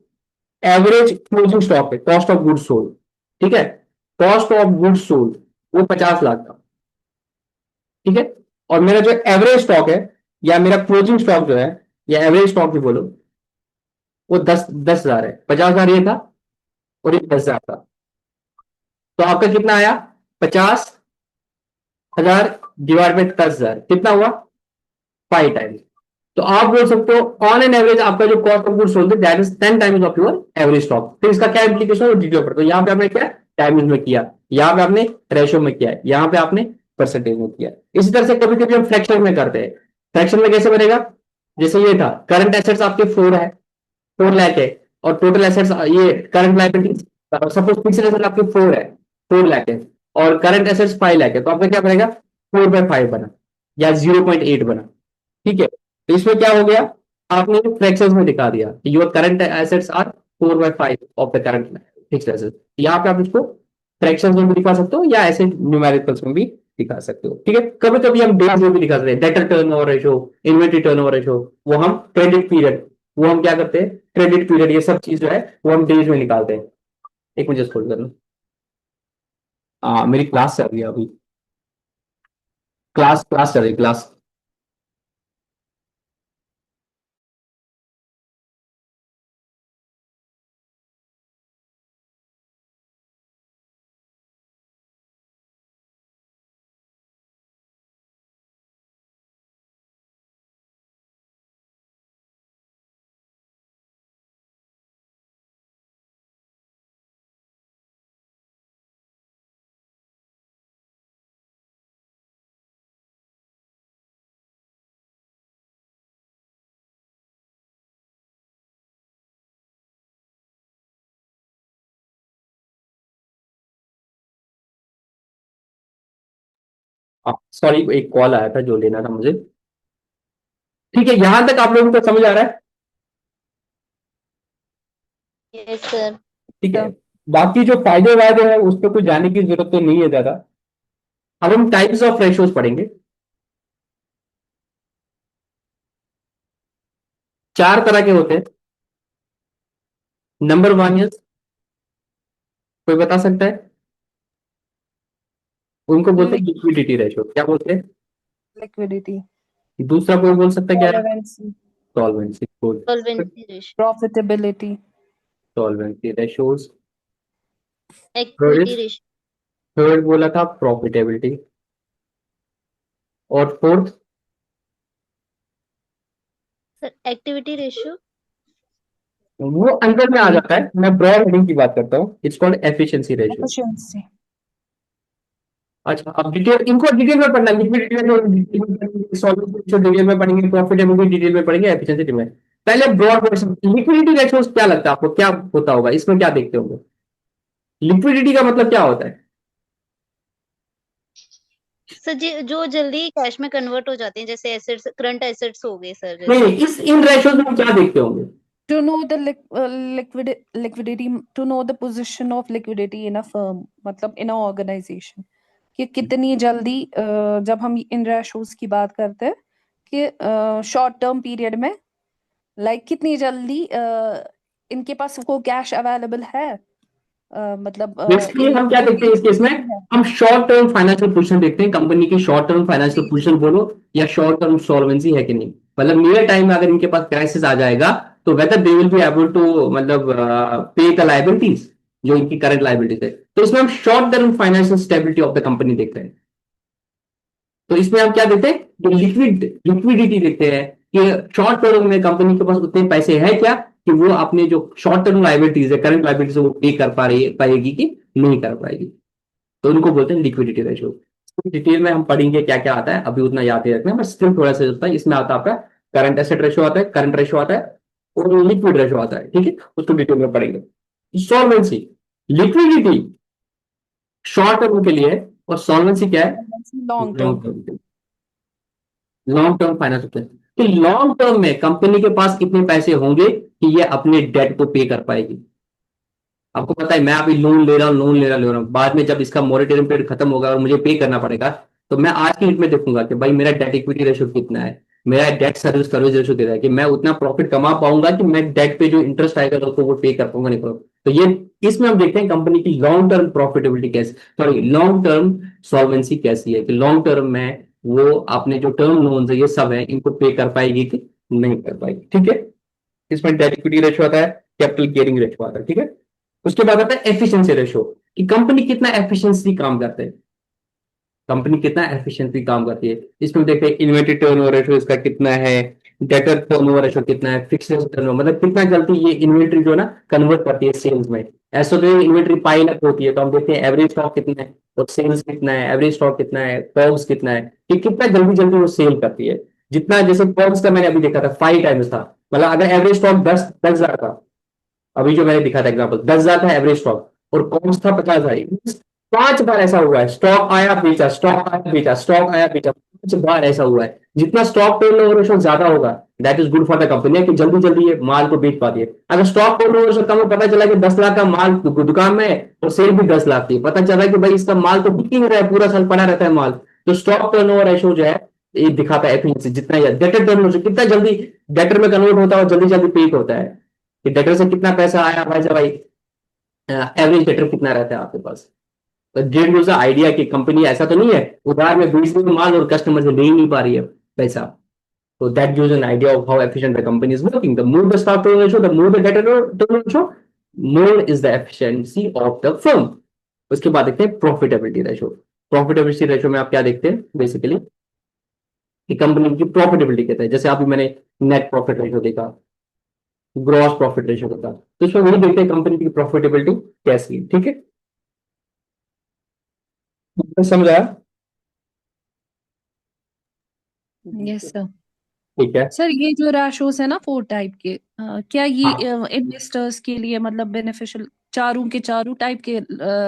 एवरेज क्लोजिंग स्टॉक है, कॉस्ट ऑफ गुड्स सोल्ड। ठीक है, कॉस्ट ऑफ गुड्स सोल्ड वो 50 लाख का। ठीक है, और मेरा जो एवरेज स्टॉक है, या मेरा क्लोजिंग स्टॉक जो है, या एवरेज स्टॉक भी बोलो, वो 10,000 है। 50,000 ये था, और ये 10,000 था, तो आपका कितना आया, 50,000 डिवाइड बाई 10,000, कितना हुआ, 5 टाइम्स। तो आप बोल सकते हो ऑन एन एवरेज आपका जो cost of goods sold that is 10 times of your average stock. फिर इसका क्या इंप्लीकेशन है, डिटेल पर, तो यहाँ पे आपने क्या टाइम्स में किया, यहाँ पे आपने रेशियो में किया, यहाँ पे आपने परसेंटेज में किया। इसी तरह से कभी कभी हम फ्रैक्शन में करते हैं। फ्रैक्शन में कैसे बनेगा, जैसे ये था, करंट एसेट्स आपके 4 है, 4 लाख है, और टोटल एसेट्स ये current liabilities, suppose fixed asset आपके 4 लाख है, और करंट एसेट्स 5 लाख है, तो आपका क्या बनेगा, 4/5 बना, या 0.8 बना। ठीक है, तो इसमें क्या हो गया, आपने फ्रैक्शंस में दिखा दिया कि your current assets are 4/5 of the current fixed assets. यहाँ पे आप इसको फ्रैक्शंस में भी दिखा सकते हो, या ऐसे न्यूमेरिकल्स में भी दिखा सकते हो। ठीक है, कभी कभी हम डेज में भी दिखा सकते हैं, debtor turnover ratio, inventory turnover ratio, वो हम क्रेडिट पीरियड, वो हम क्या करते हैं, क्रेडिट पीरियड, ये सब चीज जो है वो हम डेज में निकालते हैं। एक मुझे खोल कर लो, मेरी क्लास चल रही है अभी, क्लास क्लास चल रही है, क्लास। सॉरी, एक कॉल आया था जो लेना था मुझे। ठीक है, यहां तक आप लोगों को समझ आ रहा है। Yes sir. ठीक है, बाकी जो फायदे वायदे हैं उस पर कुछ जाने की जरूरत तो नहीं है ज्यादा। अब हम टाइप्स ऑफ रेशियोज पढ़ेंगे। 4 तरह के होते हैं। नंबर 1 इज, कोई बता सकता है, उनको बोलते हैं लिक्विडिटी रेशियो। क्या बोलते हैं, liquidity, दूसरा कोई बोल सकता है क्या है, solvency, solvency. Good, solvency ratio, profitability, solvency ratios. Equity ratio, third बोला था प्रॉफिटेबिलिटी, और फोर्थ, सर एक्टिविटी रेशियो, वो अंदर में आ जाता है, मैं ब्रॉड हेडिंग की बात करता हूँ, it's called efficiency ratio. efficiency, अच्छा, अब डिटेल, इनको डिटेल में पढ़ना, liquidity ratio solvency ratio detail में पढ़ेंगे, प्रॉफिटेबिलिटी डिटेल में पढ़ेंगे, एफिशिएंसी डिटेल में। पहले ब्रॉड क्वेश्चन, लिक्विडिटी रेशियो क्या लगता है आपको, क्या होता होगा, इसमें क्या देखते होंगे, लिक्विडिटी का मतलब क्या होता है। सर जी जो जल्दी कैश में कन्वर्ट हो जाते हैं, जैसे एसेट्स, करंट एसेट्स हो गए सर, नहीं जैसे नहीं, इस इन रेशियोज में हम क्या देखते होंगे, to know the liquidity, to know the position of liquidity in a firm, मतलब in a organization, कि कितनी जल्दी जब हम इन रेशोज की बात करते हैं कि शॉर्ट टर्म पीरियड में लाइक कितनी जल्दी इनके पास वो कैश अवेलेबल है, मतलब बेसिकली हम क्या देखते हैं इस केस में, हम शॉर्ट टर्म फाइनेंशियल पोजीशन देखते हैं, कंपनी की शॉर्ट टर्म फाइनेंशियल पोजीशन बोलो या शॉर्ट टर्म सॉल्वेंसी है कि नहीं, मतलब नियर टाइम में अगर इनके पास क्राइसिस आ जाएगा तो whether they will be able to मतलब पे द लाइबिलिटीज जो इनकी करंट लाइबिलिटीज है, तो इसमें हम short term financial stability of the company देखते हैं। तो इसमें हम क्या देखते हैं, जो लिक्विडिटी देखते हैं कि शॉर्ट टर्म में कंपनी के पास उतने पैसे हैं क्या कि वो अपने जो शॉर्ट टर्म लाइबिलिटीज है, करंट लाइबिलिटीज वो पे कर पाएगी कि नहीं कर पाएगी, तो उनको बोलते हैं लिक्विडिटी रेशियो। डिटेल में हम पढ़ेंगे क्या क्या आता है, अभी उतना याद ही रखना है, बस स्टिल थोड़ा सा होता है। इसमें आता है आपका करंट एसेट रेशियो आता है, करंट रेशियो आता है और लिक्विड रेशियो आता है, ठीक है, उसको डिटेल में पढ़ेंगे। सॉल्वेंसी, लिक्विडिटी शॉर्ट टर्म के लिए है और सॉल्वेंसी क्या है, लॉन्ग लॉन्ग टर्म। टर्म के लिए, लॉन्ग टर्म फाइनेंस होते हैं। तो लॉन्ग टर्म में कंपनी के पास कितने पैसे होंगे कि ये अपने डेट को पे कर पाएगी। आपको पता है मैं अभी लोन ले रहा हूँ, ले रहा हूँ, बाद में जब इसका मोरेटोरियम पीरियड खत्म होगा और मुझे पे करना पड़ेगा, तो मैं आज की डेट में देखूंगा कि भाई मेरा डेट इक्विटी रेशियो कितना है, मेरा डेट सर्विस कवरेज रेशियो कितना है, कि मैं उतना प्रॉफिट कमा पाऊंगा कि मैं डेट पे जो इंटरेस्ट आएगा तो वो पे कर पाऊंगा नहीं पाऊंगा। तो ये इसमें हम देखते हैं कंपनी की लॉन्ग टर्म प्रॉफिटेबिलिटी कैसी, सॉरी लॉन्ग टर्म सॉल्वेंसी कैसी है, कि लॉन्ग टर्म में वो अपने जो टर्म लोन है ये सब है इनको पे कर पाएगी कि नहीं कर पाएगी, ठीक है। इसमें डेट इक्विटी रेशियो आता है, कैपिटल गियरिंग रेशियो आता है, ठीक है। उसके बाद आता है एफिशिएंसी रेशियो, कि कंपनी कितना एफिशिएंसी काम करते हैं, कंपनी कितना एफिशिएंटली काम करती है। इसमें देखते हैं इन्वेंटरी टर्नओवर रेशियो इसका कितना है, डेटर टर्नओवर रेशियो कितना है, फिक्स्ड टर्नओवर मतलब कितना जल्दी ये इन्वेंटरी जो है ना कन्वर्ट करती है सेल्स में। ऐसा तो इन्वेंटरी पाइल अप होती है तो हम देखते हैं एवरेज स्टॉक कितना है और सेल्स कितना है, एवरेज स्टॉक कितना है, पर्स कितना है, कि कितना जल्दी जल्दी वो सेल करती है। जितना जैसे पर्स का मैंने अभी देखा था 5 टाइम्स था, मतलब अगर एवरेज स्टॉक 10,000 था, अभी जो मैंने दिखा था एग्जाम्पल 10,000 था एवरेज स्टॉक और कॉस्ट था 50,000, 5 बार ऐसा हुआ है, स्टॉक आया बेचा, स्टॉक आया बेचा, स्टॉक आया बेचा, 5 बार ऐसा हुआ है। जितना स्टॉक टर्नओवर रेशियो ज्यादा होगा that is good for the company, कि जल्दी जल्दी ये माल को बेच पाती है। अगर स्टॉक टर्नओवर रेशियो कम है, पता चला कि 10 लाख का माल दुकान में है और सेल भी 10 लाख की, पता चला कि भाई इसका माल तो बिक ही नहीं रहा है, पूरा साल पड़ा रहता है माल, तो स्टॉक टर्नओवर रेशियो जो है ये दिखाता है एफिशिएंसी, जितना डेटर टर्नओवर कितना जल्दी डेटर में कन्वर्ट होता है और जल्दी जल्दी पे होता है, कि डेटर से कितना पैसा आया भाई, एवरेज डेटर कितना रहता है आपके पास। तो गिव यू आइडिया कि कंपनी ऐसा तो नहीं है उधार में बेच रही है माल और कस्टमर से ले ही नहीं पा रही है पैसा। तो that gives an idea of how efficient the company is working. The more the stock turn ratio, the more the debt turn ratio, more is the efficiency of the firm. उसके बाद देखते हैं प्रॉफिटेबिलिटी रेशियो। प्रॉफिटेबिलिटी रेशियो में आप क्या देखते हैं बेसिकली कि कंपनी की प्रॉफिटेबिलिटी कहते हैं, जैसे अभी मैंने नेट प्रॉफिट रेशियो देखा, ग्रॉस प्रॉफिट रेशियो देखा, तो इसमें वही देखते हैं कंपनी की प्रॉफिटेबिलिटी कैसी है, ठीक है। समझा? Yes sir. ठीक है। सर ये जो रैशोस है ना 4 टाइप के, क्या ये इन्वेस्टर्स के लिए मतलब बेनिफिशियल, चारों के चारों टाइप के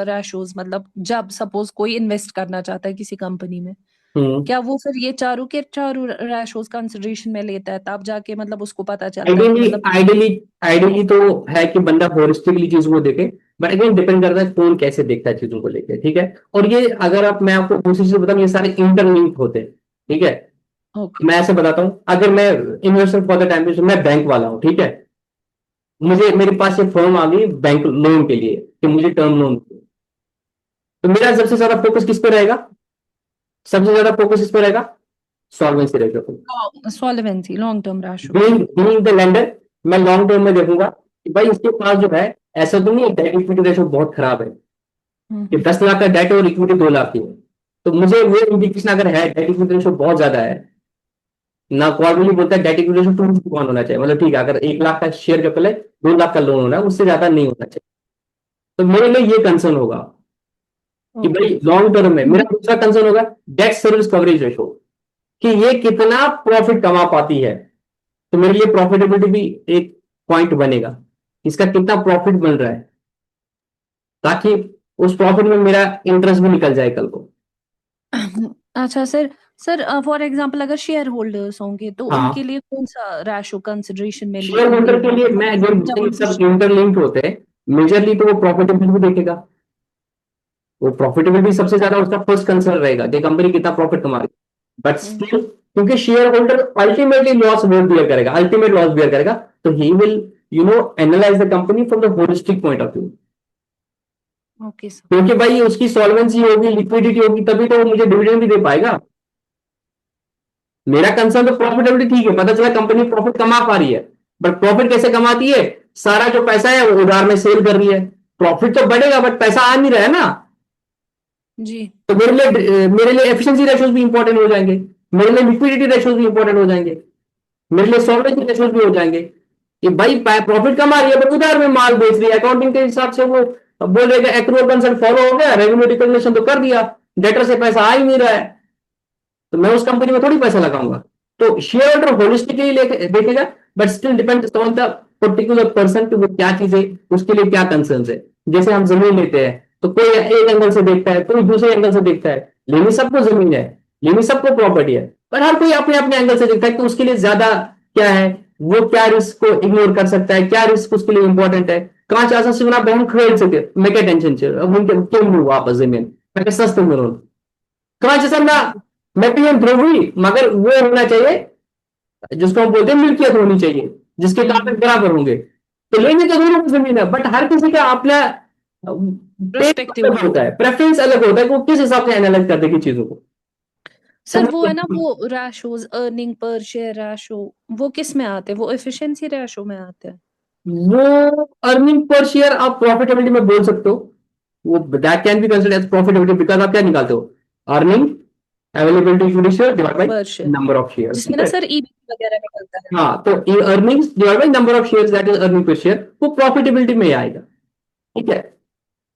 रैशोस, मतलब जब सपोज कोई इन्वेस्ट करना चाहता है किसी कंपनी में, क्या वो फिर ये चारों के चारों रैशोस कंसिडरेशन में लेता है, तब जाके मतलब उसको पता चलता है कि आइडियली मतलब आइडियली आइडियली तो है कि बंदा होलिस्टिकली चीजों को देखे, बट अगेन डिपेंड करता है कौन कैसे देखता है चीजों को लेके, ठीक है। और ये अगर आप, मैं आपको दूसरी चीज बताऊं, ये सारे इंटरलिंक होते हैं, ठीक है। ओके। मैं ऐसे बताता हूँ, अगर मैं इन्वेस्टर फॉर द टाइम, मैं बैंक वाला हूँ, ठीक है, मुझे मेरे पास ये फर्म आ गई बैंक लोन के लिए कि मुझे टर्म लोन, तो मेरा सबसे ज्यादा फोकस किस पे रहेगा, सबसे ज्यादा फोकस इस पे रहेगा सॉल्वेंसी रेशियो पे। Solvency long term ratio. Being the lender, मैं लॉन्ग टर्म में देखूंगा कि भाई इसके पास जो है, ऐसा तो नहीं है डेट इक्विटी रेशियो बहुत खराब है कि 10 लाख का डेट और इक्विटी 2 लाख की है, तो मुझे वो इंडिकेशन अगर है डेट इक्विटी रेशियो बहुत ज्यादा है ना, क्वार्टरली बोलता है डेट इक्विटी रेशियो 2:1 होना चाहिए, मतलब ठीक है अगर 1 लाख का शेयर कैपिटल है, 2 लाख का लोन होना है, उससे ज्यादा नहीं होना चाहिए। तो मेरे लिए ये कंसर्न होगा कि भाई लॉन्ग टर्म में। मेरा दूसरा कंसर्न होगा डेट सर्विस कवरेज रेशियो, कि ये कितना प्रॉफिट कमा पाती है, तो मेरे लिए प्रॉफिटेबिलिटी भी एक पॉइंट बनेगा, इसका कितना प्रॉफिट बन रहा है, ताकि उस प्रॉफिट में मेरा इंटरेस्ट भी निकल जाए कल को। अच्छा सर। सर फॉर एग्जांपल अगर शेयर होल्डर्स होंगे तो हाँ, उनके लिए कौन सा रैशो कंसिडरेशन में शेयर होल्डर के लिए मैं जो सब इंटरलिंक्ड होते हैं, मेजरली तो वो प्रॉफिटेबिलिटी भी देखेगा, वो प्रॉफिटेबिलिटी सबसे ज्यादा उसका फर्स्ट कंसर्न रहेगा कि कंपनी कितना प्रॉफिट कमा रही है, बट स्टिल क्योंकि शेयर होल्डर अल्टीमेटली लॉस वो बियर करेगा, अल्टीमेट लॉस बियर करेगा। तो he will analyse the company from the holistic point of view. Okay sir. क्योंकि भाई उसकी सॉल्वेंसी होगी, लिक्विडिटी होगी, तभी तो वो मुझे डिविडेंड भी दे पाएगा। मेरा कंसर्न तो प्रॉफिटेबिलिटी ठीक है, पता चला कंपनी प्रॉफिट कमा पा रही है, बट प्रॉफिट कैसे कमाती है? सारा जो पैसा है वो उधार में सेल कर रही है। प्रॉफिट तो बढ़ेगा बट पैसा आ नहीं रहा है ना। जी। तो मेरे लिए एफिशिएंसी रेशियोज भी इंपॉर्टेंट हो जाएंगे, मेरे लिए लिक्विडिटी रेशियोज भी इंपॉर्टेंट हो जाएंगे, मेरे लिए सॉल्वेंसी रेशियोज भी हो जाएंगे। कि भाई प्रॉफिट कमा रही है बट उधार में माल बेच रही है, अकाउंटिंग के हिसाब से वो बोलेगा एक्रूअल कंसर्न फॉलो हो गया, रेवेन्यू रिकॉग्निशन तो कर दिया, डेटर से पैसा आ ही नहीं रहा है, तो मैं उस कंपनी में थोड़ी पैसा लगाऊंगा। तो शेयर होल्डर होलिस्टिकली देखेगा, but still depends on the particular person कि वो क्या चीजें, उसके लिए क्या कंसर्न है। जैसे हम जमीन लेते हैं तो कोई एक एंगल से देखता है, कोई दूसरे एंगल से देखता है, लेनी सबको जमीन है, लेनी सबको प्रॉपर्टी है, पर हर कोई अपने अपने एंगल से देखता है कि उसके लिए ज्यादा क्या है, वो क्या रिस्क को इग्नोर कर सकता है, क्या रिस्क उसके लिए इंपॉर्टेंट है। कांच असं शिवना बहन खरीद सके मैं क्या टेंशन क्यों लू वापस जमीन, मैं सस्ते में लो कांच ऐसा ना, मैं भी ध्रुवी, मगर वो होना चाहिए जिसको हम बोलते हैं मिल्कियत होनी चाहिए, जिसके कागज बराबर होंगे। तो लेंगे तो दोनों को जमीन है, बट हर किसी का अपना टेस्ट Perspective अलग होता है, प्रेफरेंस अलग होता है कि वो किस हिसाब से एनालाइज कर देगी चीजों को। सर समझ वो है ना, गए? वो रैशोज, अर्निंग पर शेयर रैशो, वो किस में आते हैं? वो एफिशिएंसी रैशो में आते हैं। वो अर्निंग पर शेयर आप प्रॉफिटेबिलिटी में बोल सकते हो, वो that can be considered as profitability, because आप क्या निकालते हो, earning availability to share divide by per share, number of shares, जिसमें ठीक ना है। सर ईबीटी वगैरह निकलता है। हाँ, तो earnings divide by number of shares that is earning per share, वो प्रॉफिटेबिलिटी में आएगा, ठीक है।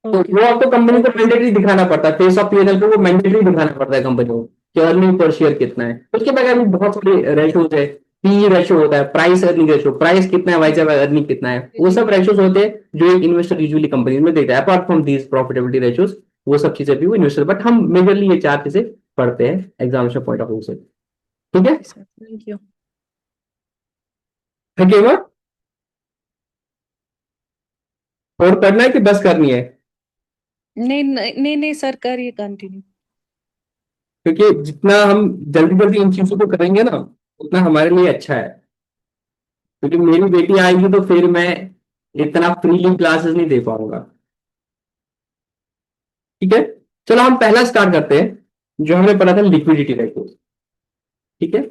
तो ओके। वो आपको कंपनी को ओके सर। मैंडेटरी दिखाना पड़ता है, फेस ऑफ पीएनएल पे वो मैंडेटरी दिखाना पड़ता है कंपनी को कि अर्निंग पर शेयर कितना है। उसके बगैर भी बहुत सारे रेशियोज है, पी रेशियो होता है, प्राइस अर्निंग रेशियो, प्राइस कितना है, वाइस अर्निंग कितना है, वो सब रेशियोज होते हैं जो एक इन्वेस्टर यूजुअली कंपनी में देता है। Apart from these profitability ratios, वो सब चीजें भी वो इन्वेस्टर, बट हम मेजरली ये चार चीजें पढ़ते हैं एग्जामिनेशन पॉइंट ऑफ व्यू से, ठीक है। Okay sir, thank you. Thank you. और करना है कि बस करनी है? नहीं नहीं नहीं नहीं सर, करिए कंटिन्यू। क्योंकि जितना हम जल्दी जल्दी इन चीजों को करेंगे ना, उतना हमारे लिए अच्छा है। क्योंकि मेरी बेटी आएगी तो फिर मैं इतना फ्रीली क्लासेस नहीं दे पाऊंगा, ठीक है। चलो हम पहला स्टार्ट करते हैं, जो हमने पढ़ा था लिक्विडिटी रेशियो, ठीक है।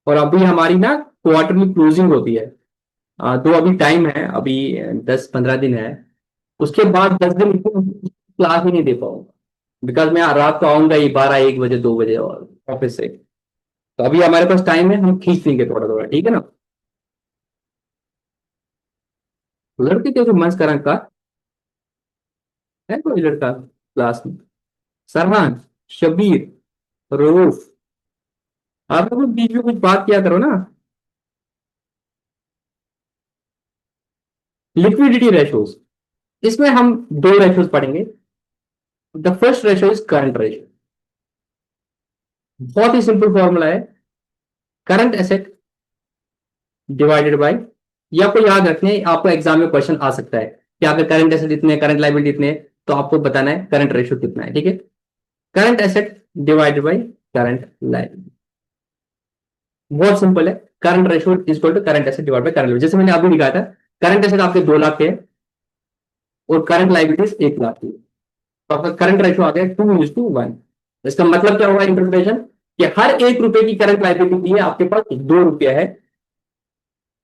और अभी हमारी ना क्वार्टरली क्लोजिंग होती है, तो अभी टाइम है, अभी 10-15 दिन है। उसके बाद 10 दिन क्लास ही नहीं दे पाऊंगा, बिकॉज मैं रात को आऊंगा ही 12-1 बजे 2 बजे और ऑफिस से। तो अभी हमारे पास टाइम है, हम खींच लेंगे थोड़ा थोड़ा, ठीक है ना। लड़के क्योंकि मस्त करा का है, कोई लड़का क्लास में? सरहान, शबीर, रऊफ, आप लोग बीच में कुछ बात किया करो ना। लिक्विडिटी रेशोज, इसमें हम दो रेशोज पढ़ेंगे। The first ratio is current ratio. बहुत ही सिंपल फॉर्मूला है, करंट एसेट डिवाइडेड बाय, ये आपको याद रखने हैं, आपको एग्जाम में क्वेश्चन आ सकता है कि आपके करंट एसेट इतने, करंट लायबिलिटी इतने, तो आपको बताना है करंट रेशो कितना है, ठीक है। Current asset divided by current liability, बहुत सिंपल है। Current ratio is equal to current asset divide by current liability. जैसे मैंने अभी लिखा था, करंट एसेट आपके 2 लाख के है और करंट लायबिलिटीज 1 लाख की है, तो आपका करंट रेशो आ गया 2:1। इसका मतलब क्या होगा इंटरप्रिटेशन, कि हर 1 रुपए की करंट लायबिलिटी है आपके पास 2 रुपया है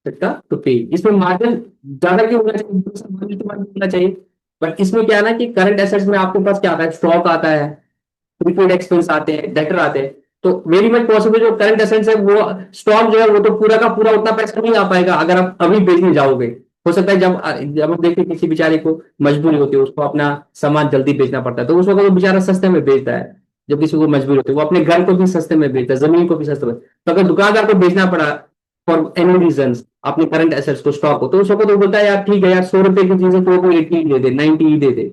टू पे। इसमें मार्जिन ज्यादा क्यों होना चाहिए, होना चाहिए। बट इसमें क्या है ना कि करंट एसेट्स में आपके पास क्या आता है, स्टॉक आता है, प्रीपेड एक्सपेंस आते हैं, डेटर आते हैं। तो वेरी मच पॉसिबल जो करंट एसेट्स है वो स्टॉक जो है वो तो पूरा का पूरा उतना पैसा नहीं आ पाएगा अगर आप अभी बेचने जाओगे। हो सकता है जब जब हम देखते हैं किसी बेचारे को मजबूरी होती है, उसको अपना सामान जल्दी बेचना पड़ता है, तो उस वक्त वो बेचारा सस्ते में बेचता है। जब किसी को मजबूरी होती है, वो अपने घर को भी सस्ते में बेचता है, जमीन को भी सस्ते में। तो अगर दुकानदार को बेचना पड़ा फॉर एनी रीजन अपने करंट एसेट्स को, स्टॉक को, तो उस वक्त वो बोलता है यार ठीक है यार, 100 रुपए की चीजें तो 80 ही दे दे, 90 ही दे दे।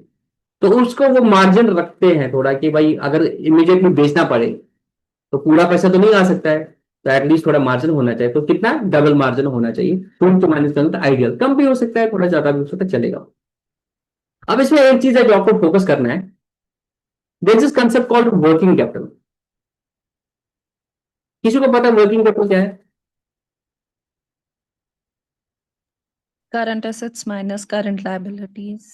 तो उसको वो मार्जिन रखते हैं थोड़ा कि भाई अगर इमीडिएटली बेचना पड़े तो पूरा पैसा तो नहीं आ सकता है, तो एटलीस्ट थोड़ा मार्जिन होना चाहिए। तो कितना, डबल मार्जिन होना चाहिए। तुम तो माइनस करना तो आइडियल, कम भी हो सकता है, थोड़ा ज्यादा भी हो सकता है, चलेगा। अब इसमें एक चीज है जो आपको फोकस करना है, There's this concept called working capital. किसी को पता है वर्किंग कैपिटल क्या है? Current assets minus current liabilities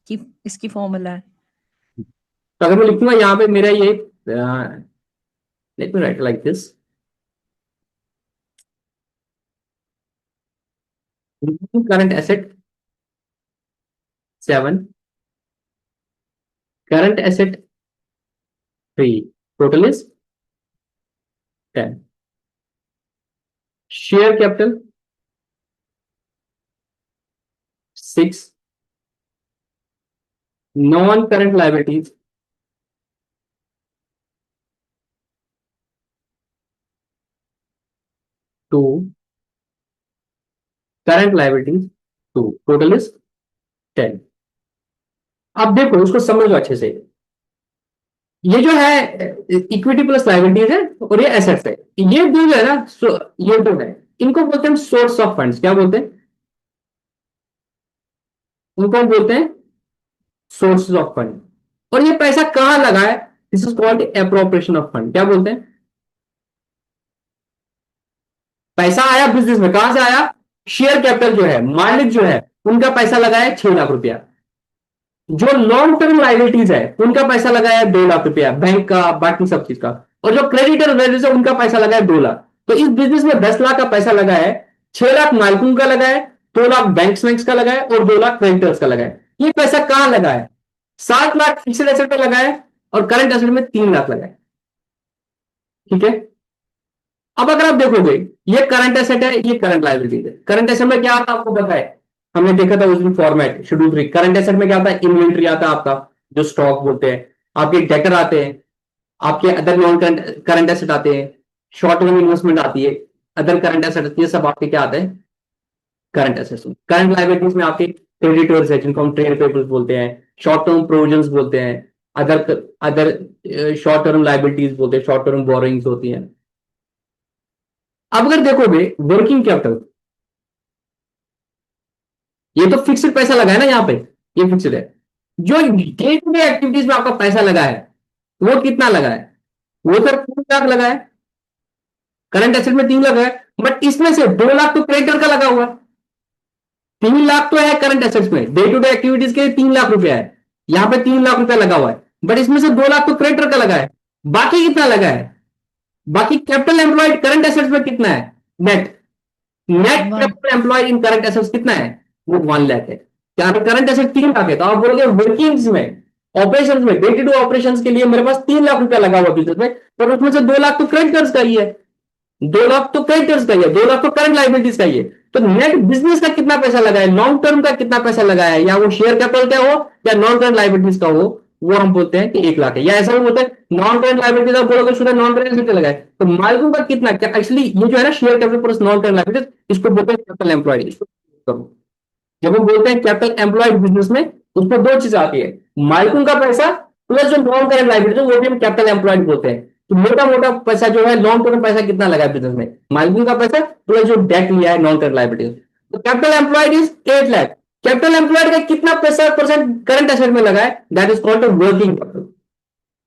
की इसकी फॉर्मूला है। तो अगर मैं लिखूंगा यहाँ पे मेरा ये, let me right like this, current asset 7, current asset 3, total is 10. Share capital 6, non current liabilities 2, current liabilities 2, total is 10. अब देखो इसको समझो अच्छे से, ये जो है इक्विटी प्लस लायबिलिटीज है और ये एसेट्स है, ये दो जो है ना, ये दो है, इनको बोलते हैं सोर्स ऑफ फंड्स। क्या बोलते हैं? उनको हम बोलते हैं सोर्सेज ऑफ फंड। और ये पैसा कहां लगा है? This is called appropriation of fund. क्या बोलते हैं? पैसा आया बिजनेस में, कहां से आया? शेयर कैपिटल जो है, मालिक जो है, उनका पैसा लगा है 6 लाख रुपया। जो लॉन्ग टर्म लाइबिलिटीज है उनका पैसा लगा है 2 लाख रुपया, बैंक का, बाकी सब चीज का। और जो क्रेडिटर वैल्यूज है उनका पैसा लगा है 2 लाख। तो इस बिजनेस में 10 लाख का पैसा लगा है, 6 लाख मालिकों का लगा है, 2 लाख बैंक का लगा है और 2 लाख क्रेडिटर्स का लगा है। ये पैसा कहां लगा है? 7 लाख फिक्स्ड एसेट पे लगा है और करंट एसेट में 3 लाख लगा है। ठीक है, अब अगर आप देखोगे, ये करंट एसेट है, ये करंट लायबिलिटी है। करंट एसेट में क्या आता है आपको पता है? हमने देखा था उस दिन फॉर्मेट शेड्यूल 3। करंट एसेट में क्या आता है? इन्वेंट्री आता है आपका, जो स्टॉक बोलते हैं, आपके डेटर आते हैं, आपके other non current current asset आते हैं, शॉर्ट टर्म इन्वेस्टमेंट आती है, अदर करंट एसेट, ये सब आपके क्या आते हैं? करंट एसेट्स में। करंट लायबिलिटीज में आपके क्रेडिटर्स है, जिनको हम ट्रेड पेबल्स बोलते हैं, शॉर्ट टर्म प्रोविजंस बोलते हैं, other other short term liabilities बोलते हैं, शॉर्ट टर्म बोरोइंग्स होती हैं। अब अगर देखोगे वर्किंग कैपिटल, ये तो फिक्स्ड पैसा लगा है ना, यहाँ पे ये फिक्स्ड है। जो डे टू डे एक्टिविटीज में आपका पैसा लगा है वो कितना लगा है? वो सर 3 लाख लगा है, करंट एसेट में 3 लाख है, बट इसमें से 2 लाख तो क्रेडिटर का लगा हुआ है। 3 लाख तो है करंट एसेट्स में, डे टू डे एक्टिविटीज के 3 लाख रुपया है, यहाँ पे 3 लाख रुपया लगा हुआ है, बट इसमें से 2 लाख तो क्रेडिटर का लगा है। बाकी कितना लगा है? बाकी कैपिटल एम्प्लॉयड करंट एसेट्स में कितना है? Net net capital employed in current assets कितना है? वो 1 लाख है। क्या करंट एसेट 3 लाख है, तो आप बोलोगे वर्किंग्स में, ऑपरेशंस में, डे टू डे ऑपरेशंस के लिए मेरे पास 3 लाख रुपया लगा हुआ बिजनेस में, पर उसमें से 2 लाख तो क्रेडिटर्स का ही है, 2 लाख तो क्रेडिटर्स का ही है, 2 लाख तो करंट लाइबिलिटीज का ही है। तो नेट बिजनेस का कितना पैसा लगा है, लॉन्ग टर्म का कितना पैसा लगा है, या वो शेयर कैपिटल का हो या नॉन करंट लाइबिलिटीज का हो, वो हम बोलते हैं कि 1 लाख है। या ऐसा भी बोलते हैं नॉन करंट लाइबिलिटीज, आप बोलोगे सुना नॉन करंट कितना लगा है, तो मालिकों का कितना, क्या एक्चुअली ये जो है ना share capital plus non current liabilities, इसको बोलते हैं कैपिटल एम्प्लॉयड। जब हम बोलते हैं कैपिटल एम्प्लॉयड बिजनेस में, उसमें 2 चीज आती है, मालिकों का पैसा प्लस जो नॉन करंट लाइबिलिटीज, वो भी हम कैपिटल एम्प्लॉयड बोलते हैं। तो मोटा मोटा पैसा जो है, लॉन्ग टर्म पैसा कितना लगा है बिजनेस में, मालिकों का पैसा प्लस जो डेट लिया है नॉन करंट लाइबिलिटीज। तो capital employed is 8 lakh. Capital employed का कितना पैसा परसेंट करंट एसेट में लगा है? That is called working capital.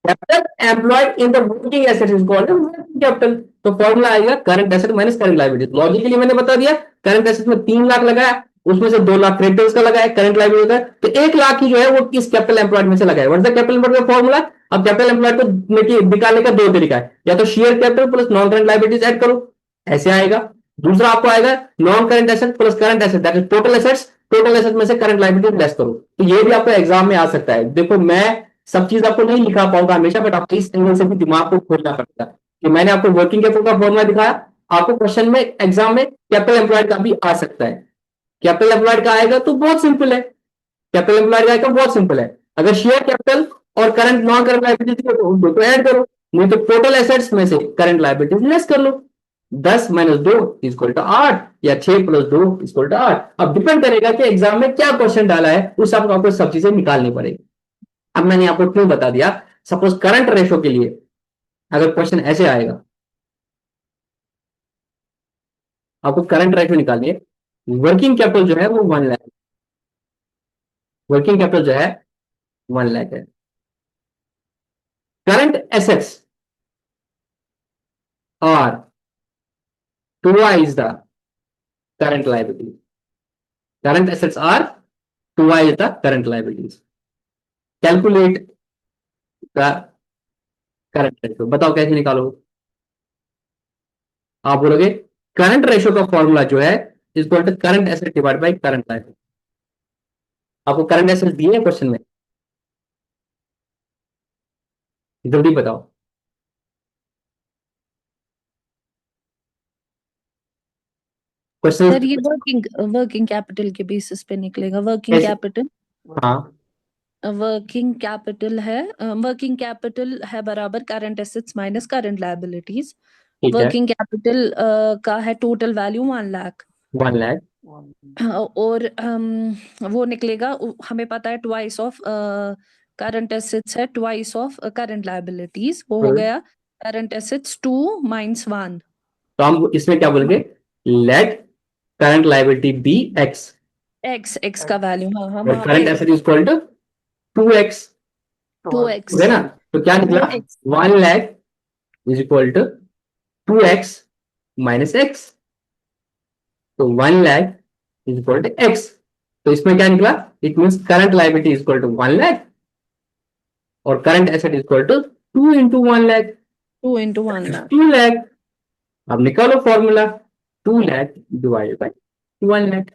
Capital employed in the working asset is called working capital. तो फॉर्मूला आएगा current asset minus current liability. Logically मैंने बता दिया, करंट एसेट में 3 लाख लगा है, उसमें से 2 लाख क्रेडिटर्स का लगा है, करंट लाइबिलिटी का, तो 1 लाख ही जो है वो किस कैपिटल एम्प्लॉयड में से लगा है। What is the capital employed का फॉर्मूला? अब कैपिटल एम्प्लॉयड को निकालने का 2 तरीका है, या तो share capital plus non current liabilities add करो, ऐसे आएगा। दूसरा आपको आएगा non current asset plus current asset, that is total assets, total asset में से करंट लाइबिलिटी लेस करो। तो ये भी आपको एग्जाम में आ सकता है। देखो मैं सब चीज आपको नहीं लिखा पाऊंगा हमेशा, बट आपको इस एंगल से भी दिमाग को खोलना पड़ता है कि मैंने आपको वर्किंग कैपिटल का फॉर्मूला दिखाया, आपको क्वेश्चन में एग्जाम में कैपिटल एम्प्लॉयड का भी आ सकता है। कैपिटल एम्प्लॉयड का आएगा तो बहुत सिंपल है, कैपिटल एम्प्लॉयड का आएगा बहुत सिंपल है, अगर शेयर कैपिटल और करंट नॉन करंट लायबिलिटी है तो उन दो को ऐड करो, नहीं तो टोटल एसेट्स में से करंट लायबिलिटीज लेस कर लो। 10 - 2 इक्वल टू 8 या 6 + 2 इक्वल टू 8। अब डिपेंड करेगा कि एग्जाम में क्या क्वेश्चन डाला है, उस हिसाब से आपको सब चीजें निकालनी पड़ेगी। अब मैंने आपको क्यों बता दिया, सपोज करंट रेशो के लिए अगर क्वेश्चन ऐसे आएगा, आपको करंट रेशो निकालनी है, वर्किंग कैपिटल जो है वो 1 लाख, वर्किंग कैपिटल जो है 1 लाख है, current assets are twice the current liability. Current assets are twice the current liabilities. Calculate the current ratio. बताओ कैसे निकालोगे? आप बोलोगे करंट रेशियो का फॉर्मूला जो है equal to current asset divide by current liability. आपको करंट एसेट दिए हैं क्वेश्चन में, जल्दी बताओ। क्वेश्चन सर ये वर्किंग कैपिटल के बेसिस पे निकलेगा। वर्किंग कैसे? कैपिटल हाँ वर्किंग कैपिटल है बराबर current assets minus current liabilities. ठीक है, वर्किंग कैपिटल का है टोटल वैल्यू 1 लाख 1 लाख। और वो निकलेगा हमें पता है ट्वाइस ऑफ करंट एसेट्स है ट्वाइस ऑफ करंट लायबिलिटीज। वो हो गया करंट एसेट्स 2 माइनस 1। तो हम इसमें क्या बोलेंगे? Let current liability be X X का वैल्यू हाँ और current asset is equal to 2x, 2x है ना? तो क्या निकला? 1 lakh is equal to 2x minus X. तो 1 lakh is equal to X. तो इसमें क्या निकला? It means current liability is equal to 1 lakh और current asset is equal to 2 into 1 lakh, 2 into 1 lakh। 2 lakh. अब निकालो formula, 2 lakh divided by 1 lakh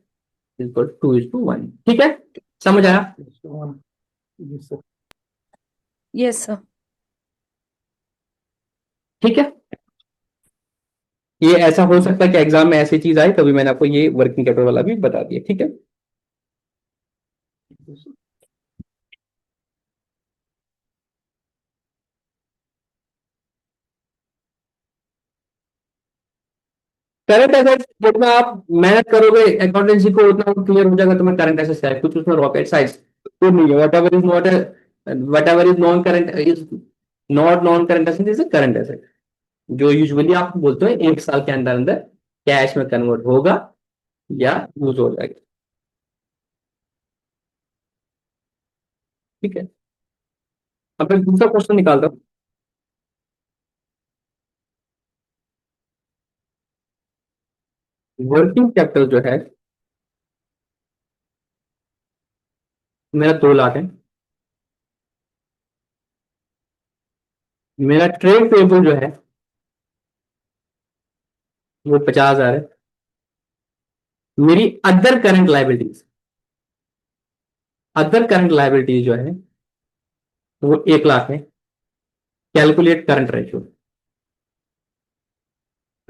equal 2:1। ठीक है, समझ आया? Yes sir. ठीक है, ये ऐसा हो सकता है कि एग्जाम में ऐसी चीज आए, तभी मैंने आपको ये वर्किंग कैपिटल वाला भी बता दिया। ठीक है, करंट एसेट जितना आप मेहनत करोगे अकाउंटेंसी को उतना क्लियर हो जाएगा तुम्हें करंट एसेट है। कुछ उसमें रॉकेट साइंस तो नहीं है। What ever is non current is not non current asset is current asset, जो यूजुअली आप बोलते हो 1 साल के अंदर अंदर कैश में कन्वर्ट होगा या यूज हो जाएगा। ठीक है, अब मैं दूसरा क्वेश्चन निकालता हूं। वर्किंग कैपिटल जो है मेरा 2 लाख है। मेरा ट्रेड पेबल जो है वो 50,000 है। मेरी अदर करंट लाइबिलिटीज जो है वो 1 लाख है। Calculate current ratio.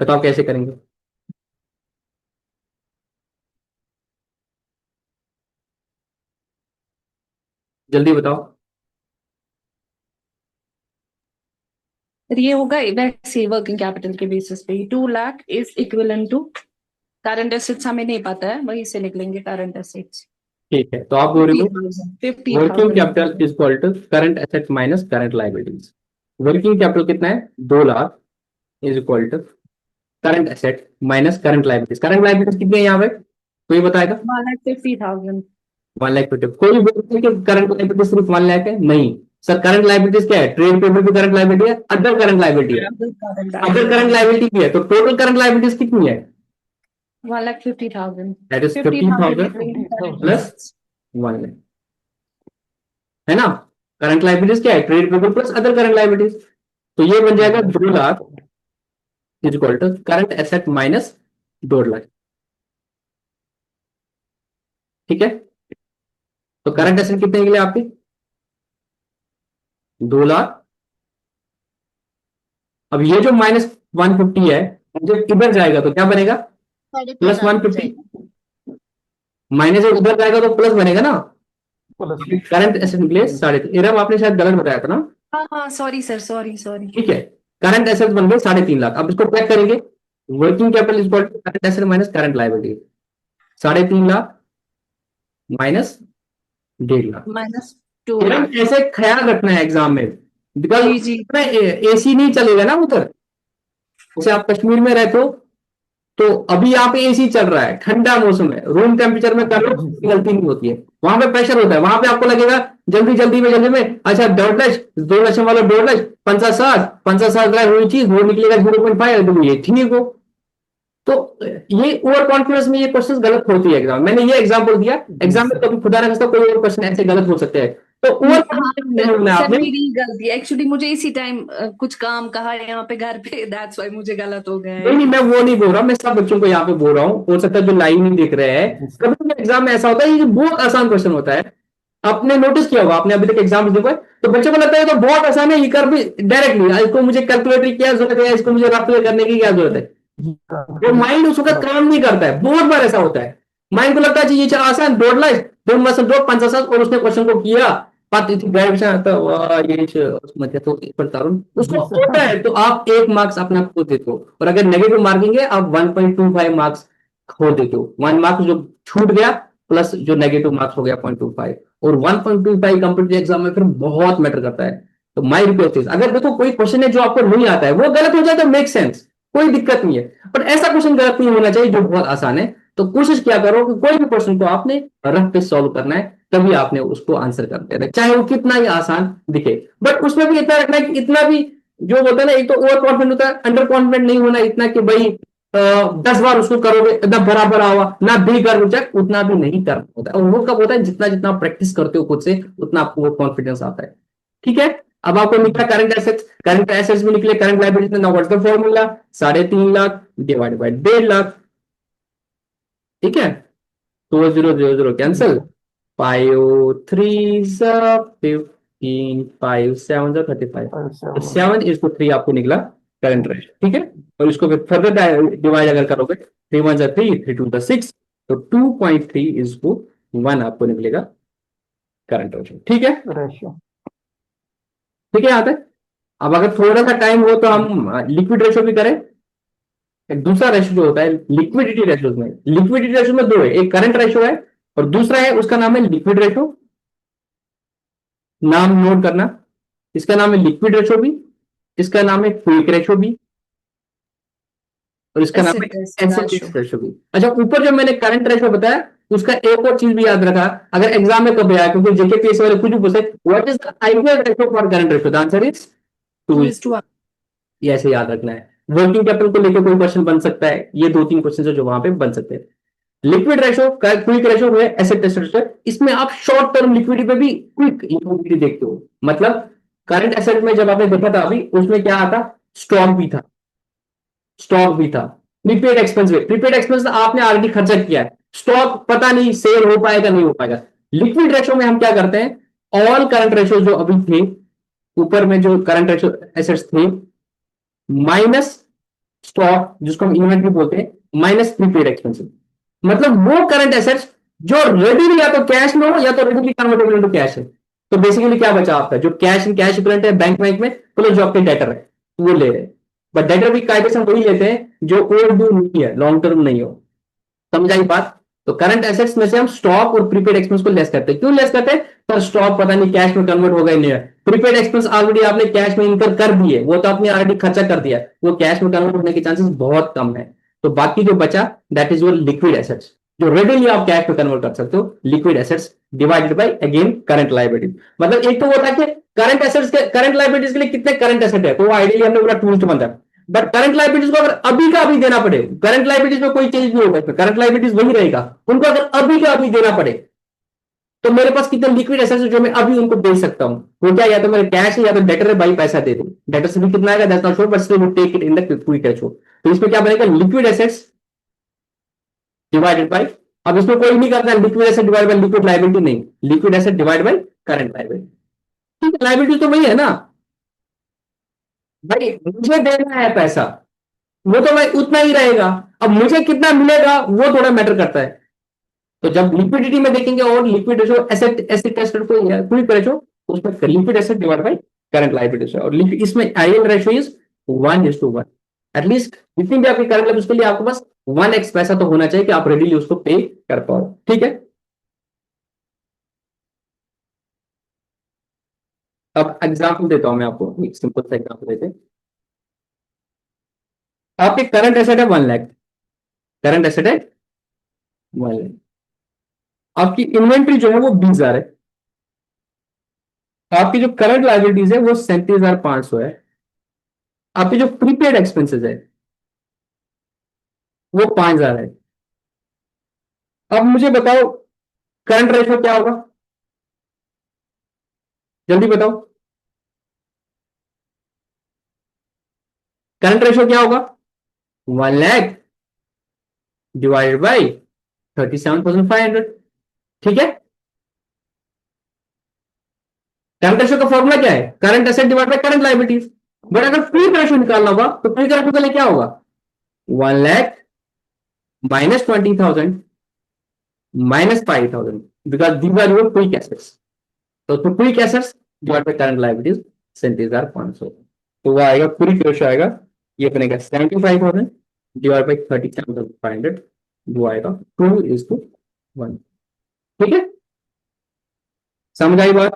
बताओ कैसे करेंगे? जल्दी बताओ। ये होगा वैसे वर्किंग कैपिटल के बेसिस पे 2 lakh is equivalent to current assets हमें नहीं पता है, वहीं से निकलेंगे करंट एसेट्स। ठीक है, तो आप बोल रहे हो 50,000 working capital is equal to current asset minus current liabilities. Working capital कितना है? 2 lakh is equal to current asset minus current liabilities. Current liabilities कितनी है यहाँ पे कोई बताएगा? 1,50,000। 1,50,000। कोई बोलते हैं कि करंट लाइबिलिटी सिर्फ 1 लाख है? नहीं सर, करंट लाइबिलिटीज क्या है? ट्रेड पेबल भी करंट लाइबिलिटी है, अदर करंट लाइबिलिटी है, अदर करंट लाइबिलिटी भी है। तो टोटल करंट लाइबिलिटीज कितनी है? 1,50,000। दैट इज 50,000 प्लस 1 लाख, है ना? करंट लाइबिलिटीज क्या है? Trade payable plus other current liabilities. तो ये बन जाएगा 2 lakh is equal to current asset minus 2 lakh. ठीक है, तो करंट एसेट कितने के लिए आपके? 2 लाख। अब ये जो -150 है जब इधर जाएगा तो क्या बनेगा? प्लस 150। माइनस जब उधर जाएगा तो प्लस बनेगा ना। करंट एसेट निकले 3.5। इरम आपने शायद गलत बताया था ना? हाँ सॉरी सर, सॉरी। ठीक है, करंट एसेट बन गए 3.5 लाख। अब इसको चेक करेंगे। Working capital is equal to current asset minus current liability. 3.5 lakh minus 1.5 lakh. -2 इरम लाख। ऐसे ख्याल रखना है एग्जाम में, बिकॉज जी। एसी नहीं चलेगा ना उधर। जैसे आप कश्मीर में रहते हो तो अभी यहाँ पे एसी चल रहा है, ठंडा मौसम है, रूम टेम्परेचर में कर लो, गलती नहीं होती है। वहां पे प्रेशर होता है, वहां पे आपको लगेगा जल्दी जल्दी में, अच्छा 1.5 लाख 2 लाख वाला 1.5 लाख 50 60 हुई चीज वो निकलेगा 0.5, तुम ये ठीक हो। तो ये ओवर कॉन्फिडेंस में ये क्वेश्चन गलत होती है एग्जाम। मैंने ये एग्जाम्पल दिया, एग्जाम में कभी खुदा ना खास्ता कोई और क्वेश्चन ऐसे गलत हो सकते हैं। तो ओवर कॉन्फिडेंस नहीं होना है सर आपने। मेरी गलती एक्चुअली, मुझे इसी टाइम कुछ काम कहा यहाँ पे घर पे, दैट्स वाई मुझे गलत हो गया नहीं है। नहीं, मैं वो नहीं बोल रहा, मैं सब बच्चों को यहाँ पे बोल रहा हूँ, हो सकता है जो लाइव नहीं देख रहे हैं, कभी कभी एग्जाम में ऐसा होता है, ये बहुत आसान क्वेश्चन होता है। आपने नोटिस किया होगा, आपने अभी तक एग्जाम देखा है, तो बच्चों को लगता है तो बहुत आसान है, ये कर भी डायरेक्टली, इसको मुझे कैलकुलेटर की क्या जरूरत है, इसको मुझे रफ करने की क्या जरूरत है। वो माइंड उस वक्त काम नहीं करता है, बहुत बार ऐसा होता है। माइंड को लगता है जी ये चल आसान 1.5 लाख 2 और उसने क्वेश्चन को किया, बात इतनी ग्रेविटेशन आता है, वाह ये उसमें तो पर तारुण उसको होता है, तो आप 1 मार्क्स अपना खो देते हो। और अगर नेगेटिव मार्किंग है, आप 1.25 मार्क्स खो देते हो। 1 मार्क्स जो छूट गया प्लस जो नेगेटिव मार्क्स हो गया 0.25, और 1.25 कंपटीटिव एग्जाम में फिर बहुत मैटर करता है। तो माई रिक्वेस्ट इज, अगर देखो कोई क्वेश्चन है जो आपको नहीं आता है, वो गलत हो जाए तो मेक सेंस, कोई दिक्कत नहीं है, पर ऐसा क्वेश्चन गलत नहीं होना चाहिए जो बहुत आसान है। तो कोशिश क्या करो कि कोई भी क्वेश्चन को आपने रफ पे सॉल्व करना है, तभी आपने उसको आंसर कर देना है, चाहे वो कितना ही आसान दिखे। बट उसमें भी इतना रखना है कि इतना भी जो होता है ना, एक तो ओवर कॉन्फिडेंट होता है, अंडर कॉन्फिडेंट नहीं होना इतना कि भाई 10 बार उसको करोगे एकदम बराबर आवा ना भी कर जाए, उतना भी नहीं करना होता है। और वो कब होता है, जितना जितना प्रैक्टिस करते हो खुद से, उतना आपको वो कॉन्फिडेंस आता है। ठीक है, अब आपको निकला करंट एसेट्स, करंट एसेट्स में निकले करंट लायबिलिटीज में, what's the formula, 3.5 lakh divide by 1.5 lakh. ठीक है, 2000 कैंसिल, 5 3 15 5 7 35, 7:3 आपको निकला करंट रेशियो। ठीक है, और इसको फिर फर्दर डिवाइड अगर करोगे, 3 1 3 3 2 6, तो 2.3 1 आपको निकलेगा करंट रेशियो। ठीक है, रेशियो। ठीक है यहाँ तक। अब अगर थोड़ा सा टाइम हो तो हम लिक्विड रेशियो भी करें। एक दूसरा रेशियो जो होता है लिक्विडिटी रेशियो में, लिक्विडिटी रेशियो में दो है, एक करंट रेशियो है और दूसरा है उसका नाम है लिक्विड रेशियो। नाम नोट करना, इसका नाम है लिक्विड रेशियो भी, इसका नाम है क्विक रेशियो भी, और इसका नाम है एसिड टेस्ट रेशियो भी। अच्छा, ऊपर जो मैंने करंट रेशियो बताया, उसका एक और चीज भी याद रखा, अगर एग्जाम में कब आया, क्योंकि जेके वाले कुछ भी पूछे, what is the ideal ratio for current ratio, the answer is 2:1। ये ऐसे याद रखना है। वर्किंग कैपिटल को लेकर कोई क्वेश्चन बन सकता है, ये 2 3 क्वेश्चन है जो वहां पे बन सकते हैं। लिक्विड रेशियो, क्विक रेशियो है, एसिड टेस्ट रेशियो, इसमें आप शॉर्ट टर्म लिक्विडिटी पे भी क्विक लिक्विडिटी देखते हो। मतलब करंट एसेट में जब आपने देखा था अभी, उसमें क्या आता, स्टॉक भी था, स्टॉक भी था। प्रीपेड एक्सपेंस में, प्रीपेड एक्सपेंस आपने ऑलरेडी खर्चा किया है, स्टॉक पता नहीं सेल हो पाएगा नहीं हो पाएगा। लिक्विड रेशियो में हम क्या करते हैं, ऑल करंट रेशियो जो अभी थे, ऊपर में जो करंट रेशियो एसेट्स थे, माइनस स्टॉक जिसको हम इन्वेंटरी बोलते हैं, माइनस प्रीपेड एक्सपेंसिव, मतलब वो करंट एसेट्स जो रेडीली या तो कैश में हो या तो रेडीली कन्वर्टेबल इनटू कैश है। तो बेसिकली क्या बचा आपका, जो कैश इन कैश इक्विवेलेंट है बैंक में, प्लस जो आपके डेटर है वो ले रहे हैं। बट डेटर भी कायदे से वही लेते हैं जो ओवर ड्यू नहीं है, लॉन्ग टर्म नहीं हो। समझाई बात। तो करंट एसेट्स में से हम स्टॉक और प्रीपेड एक्सपेंस को लेस करते हैं। क्यों लेस करते हैं, पर स्टॉक पता नहीं कैश में कन्वर्ट हो गए नहीं है, प्रीपेड एक्सपेंस ऑलरेडी आपने कैश में इनकर कर दिए, वो तो आपने ऑलरेडी खर्चा कर दिया, वो कैश में कन्वर्ट होने के चांसेस बहुत कम है। तो बाकी जो बचा, that is your liquid assets, जो रेडीली आप कैश में कन्वर्ट कर सकते हो, liquid assets divided by again current liability. मतलब एक तो वो था कि करंट एसेट्स के, करंट लायबिलिटीज के लिए कितने करंट एसेट है, तो वो आइडियली हमने बोला टूल्स बनता है। बट करंट लायबिलिटीज को अगर अभी का अभी देना पड़े, करंट लायबिलिटीज में कोई चेंज नहीं होगा, करंट लायबिलिटीज वही रहेगा, उनको अगर अभी का अभी देना पड़े, तो मेरे पास कितने लिक्विड एसेट्स है जो मैं अभी उनको दे सकता हूं। वो क्या, या तो मेरे कैश है या तो डेटर है, भाई पैसा दे दो। डेटर से भी कितना आएगा that's not sure, but still we take it in the quick ratio. तो इसमें क्या बनेगा, लिक्विड एसेट्स डिवाइडेड बाय, अब इसमें कोई नहीं करता है liquid asset divide by liquid liability, नहीं, liquid asset divide by current liability. ठीक है, लायबिलिटी तो वही है ना भाई, मुझे देना है पैसा, वो तो भाई उतना ही रहेगा, अब मुझे कितना मिलेगा वो थोड़ा मैटर करता है। तो जब लिक्विडिटी में देखेंगे और liquid ratio asset acid test को क्विक रेशियो, उसमें liquid asset divide by current liability, और इसमें आईएल रेशियो इज 1:1। एटलीस्ट जितनी भी आपकी करंट लायबिलिटी उसके लिए आपके पास 1x पैसा तो होना चाहिए कि आप रेडीली उसको पे कर पाओ। ठीक है, अब एग्जाम्पल देता हूं मैं आपको, एक सिंपल सा एग्जाम्पल देते हैं। आपके करंट एसेट है 1 लाख, करंट एसेट है 1 लाख। आपकी इन्वेंट्री जो है वो 20,000 है। आपकी जो करंट लाइबिलिटीज है वो 37,500 है। आपके जो प्रीपेड एक्सपेंसेस है वो 5,000 है। अब मुझे बताओ करंट रेशो क्या होगा, जल्दी बताओ। करंट रेशो क्या होगा? 1 लाख डिवाइडेड बाई 37,500। ठीक है। करंट रेशो का फॉर्मूला क्या है? Current asset divide by current liabilities. But अगर क्विक रेशो निकालना होगा तो क्विक रेशो के लिए क्या होगा? 1 lakh minus 20,000 minus 5,000, because these are your quick assets. तो quick assets divide by current liabilities 37,500। तो वो आएगा, क्विक रेशो आएगा, ये बनेगा 75,000 डिवाइड बाई 37,500, वो आएगा 2:1। ठीक है, समझ आई बात?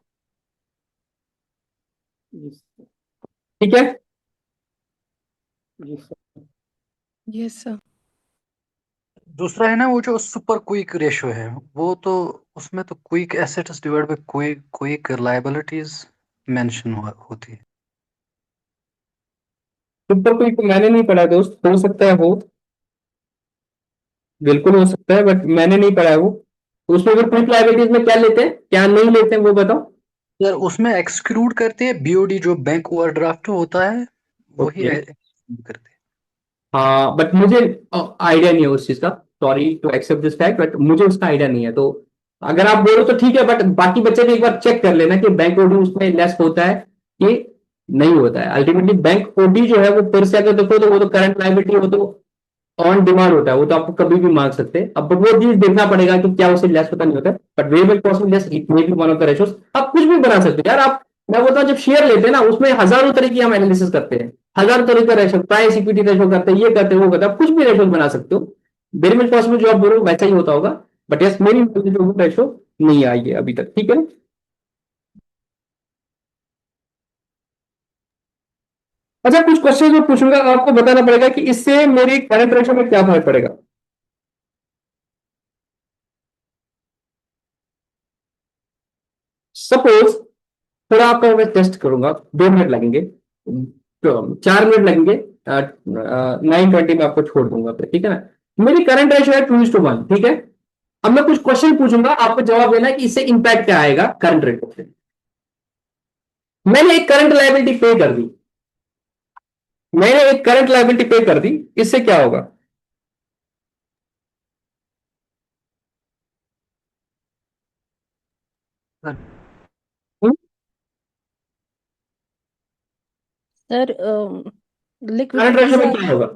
ठीक है। Yes sir. दूसरा है ना वो जो सुपर क्विक रेशो है, वो तो उसमें तो quick assets divide by quick quick liabilities mention होती है। सुपर क्विक मैंने नहीं पढ़ा दोस्त, हो सकता है हो, बिल्कुल हो सकता है, बट मैंने नहीं पढ़ा है वो। तो उसमें फिर क्विक लाइबिलिटीज में क्या लेते हैं क्या नहीं लेते हैं वो बताओ। सर उसमें एक्सक्लूड करते हैं बीओडी, जो बैंक ओवरड्राफ्ट होता है वही ओके। exclude करते हैं। हाँ, बट मुझे आइडिया नहीं है उस चीज का। Sorry to accept this fact, but मुझे उसका आइडिया नहीं है। तो अगर आप बोलो तो ठीक है, बट बाकी बच्चे भी एक बार चेक कर लेना कि बैंक ओडी उसमें लेस होता है कि नहीं होता है। अल्टीमेटली बैंक ओडी जो है वो पर से अगर देखो तो वो तो करंट लाइबिलिटी, वो तो ऑन डिमांड होता है, वो तो आपको कभी भी मांग सकते हैं। अब वो चीज देखना पड़ेगा कि क्या उसे लेस होता नहीं होता, बट वेरिएबल कॉस्ट में less it may be one of the ratios. आप कुछ भी बना सकते हो यार। आप, मैं बोलता हूँ जब शेयर लेते हैं ना उसमें हजारों तरह की हम एनालिसिस करते हैं, हजारों तरह का रेशो, प्राइस इक्विटी रेशो करते हैं, ये करते हैं वो करते हैं, आप कुछ भी रेशो बना सकते हो। वेरिएबल कॉस्ट में जो आप बोलो वैसा ही होता होगा, बट यस मेरी जो रेशो नहीं आई है अभी तक। ठीक है, अच्छा कुछ क्वेश्चन मैं पूछूंगा, आपको बताना पड़ेगा कि इससे मेरी करंट रेशो में क्या फर्क पड़ेगा। सपोज, थोड़ा आपका मैं टेस्ट करूंगा, 2 मिनट लगेंगे, तो 4 मिनट लगेंगे, 9:20 में आपको छोड़ दूंगा फिर, ठीक है ना। मेरी करंट रेशो है 2:1, ठीक है। अब मैं कुछ क्वेश्चन पूछूंगा, आपको जवाब देना है कि इससे इंपैक्ट क्या आएगा करंट रेशो से। मैंने एक करंट लायबिलिटी पे कर दी, मैंने एक करंट लायबिलिटी पे कर दी, इससे क्या होगा? सर सर करंट रेशो में लिक्विडिटी क्या होगा?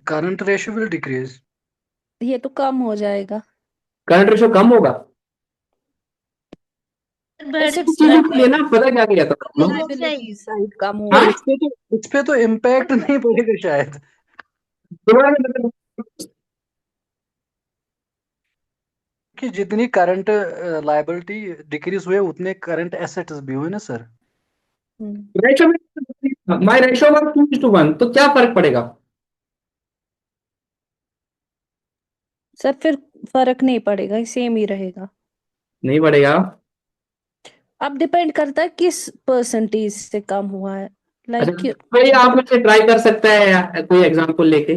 Current ratio will decrease. ये तो कम हो जाएगा। करंट रेशो कम होगा। बट ऐसी एसेट्स चीजों के लिए ना पता क्या किया था हम लोग? लायबिलिटी साइड कम तो हाँ? होगी। इस पे तो इम्पैक्ट नहीं पड़ेगा शायद, दोबारा बताओ। कि जितनी करंट लायबिलिटी डिक्रीज हुए उतने करंट एसेट्स भी हुए ना सर। रेशो में, माय रेशो में 2:1, तो क्या फर्क पड़ेगा? सर फिर फर्क नहीं पड़ेगा, सेम ही रहेगा। नहीं पड़ेगा। अब डिपेंड करता है किस परसेंटेज से कम हुआ है, अच्छा, लाइक कोई आप मुझे ट्राई कर सकता है कोई एग्जांपल लेके।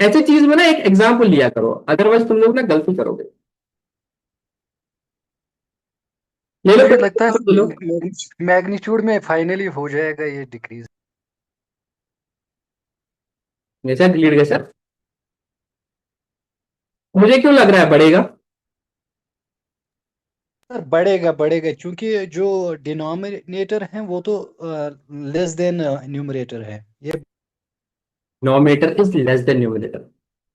ऐसी चीज में ना एक एग्जांपल लिया करो, अदरवाइज तुम लोग ना गलती करोगे। ले लो मुझे कोई लगता example ले लो। है मैग्नीट्यूड में फाइनली हो जाएगा ये डिक्रीज। जैसा डिलीट गया सर, मुझे क्यों लग रहा है बढ़ेगा? सर बढ़ेगा बढ़ेगा, क्योंकि जो डिनोमिनेटर है वो तो लेस देन न्यूमरेटर है ये। Denominator is less than numerator.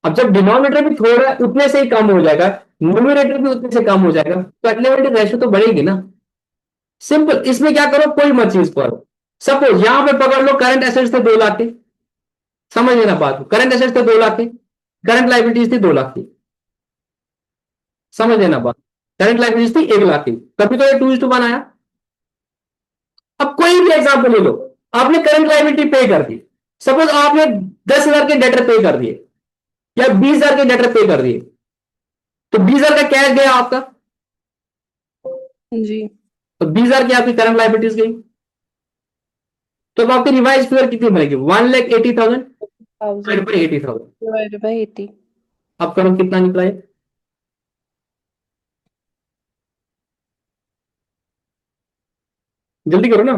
अब जब डिनोमिनेटर भी थोड़ा उतने से ही कम हो जाएगा, न्यूमरेटर भी उतने से कम हो जाएगा, तो एलिमेंट्री रेशो तो बढ़ेगी ना। सिंपल, इसमें क्या करो, कोई मत चीज करो। सपोज यहां पे पकड़ लो करंट एसेट्स थे 2 लाख के, समझ लेना बात को, करंट एसेट्स थे 2 लाख के, करंट लाइबिलिटीज थी 2 लाख की, समझ लेना बात। करंट लाइबिलिटीज थी 1 लाख की, तभी तो ये 2:1 आया। अब कोई भी एग्जाम्पल ले लो, आपने करंट लाइबिलिटी पे कर दी, सपोज आपने 10,000 के डेटर पे कर दिए, या 20,000 के डेटर पे कर दिए, तो 20,000 का कैश गया आपका, जी तो 20,000 की आपकी करंट लाइबिलिटीज गई, तो अब आपकी रिवाइज फिगर कितनी बनेगी, 1,80,000 डिवाइड 1000 बाई 80,000। divided by 80 अब करो कितना निकला है, जल्दी करो ना,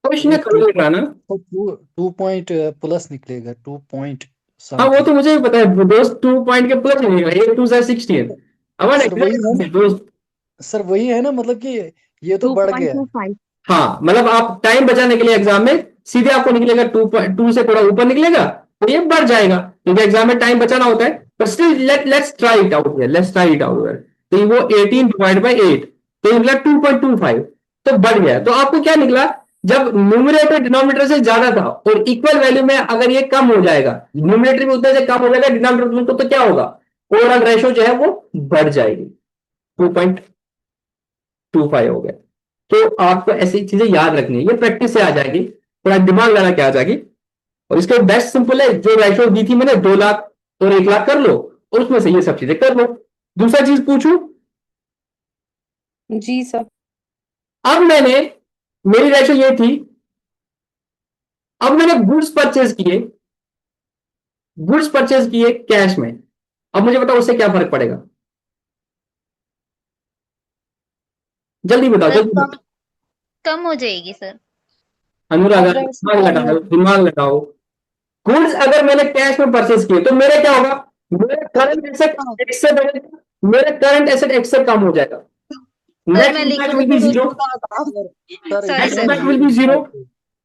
तो वही इसमें करो निकला ना। तो 2 पॉइंट प्लस निकलेगा, 2 पॉइंट हाँ वो तो समथिंग। मुझे भी पता है दोस्त, 2 पॉइंट के प्लस निकलेगा, 8 2 16। अब सर वही है ना, दोस्त, सर वही है ना, मतलब कि ये तो बढ़ गया है। 2.25 हाँ मतलब आप टाइम बचाने के लिए एग्जाम में सीधे आपको निकलेगा 2 से थोड़ा ऊपर निकलेगा, तो ये बढ़ जाएगा क्योंकि एग्जाम में टाइम बचाना होता है, पर still let's try it out here, let's try it out here. तो वो 18 डिवाइड बाई 8, तो ये निकला 2.25, तो बढ़ गया। तो आपको क्या निकला, जब न्यूमरेटर डिनोमिनेटर से ज्यादा था और इक्वल वैल्यू में अगर ये कम हो जाएगा, न्यूमरेटर भी उतने से कम हो जाएगा डिनोमिनेटर, तो क्या होगा, ओवरऑल रेशो जो है वो बढ़ जाएगी, 2.25 हो गया। तो आपको ऐसी चीजें याद रखनी है, ये प्रैक्टिस से आ जाएगी, थोड़ा दिमाग लगा के आ जाएगी। और इसके बेस्ट सिंपल है, जो रेशो दी थी मैंने 2 लाख और 1 लाख कर लो, और उसमें से ये सब चीजें कर लो। दूसरा चीज पूछूं, जी सर अब मैंने, मेरी रेशो ये थी, अब मैंने गुड्स परचेज किए कैश में, अब मुझे बताओ उससे क्या फर्क पड़ेगा, जल्दी बताओ सर जल्दी कम बताओ। कम हो जाएगी सर। अनुराधा अब रेशो दिमाग कम लगाओ, होगी दिमाग लगाओ। गुड्स अगर मैंने कैश में परचेज किए तो मेरा क्या होगा, मेरा करंट एसेट एक्स से बढ़ेगा, मेरा करंट एसेट एक्स से कम हो जाएगा, सर नेट मैं लिख इम्पैक्ट रही will be zero, sir sorry net sir impact इसमें विल बी जीरो।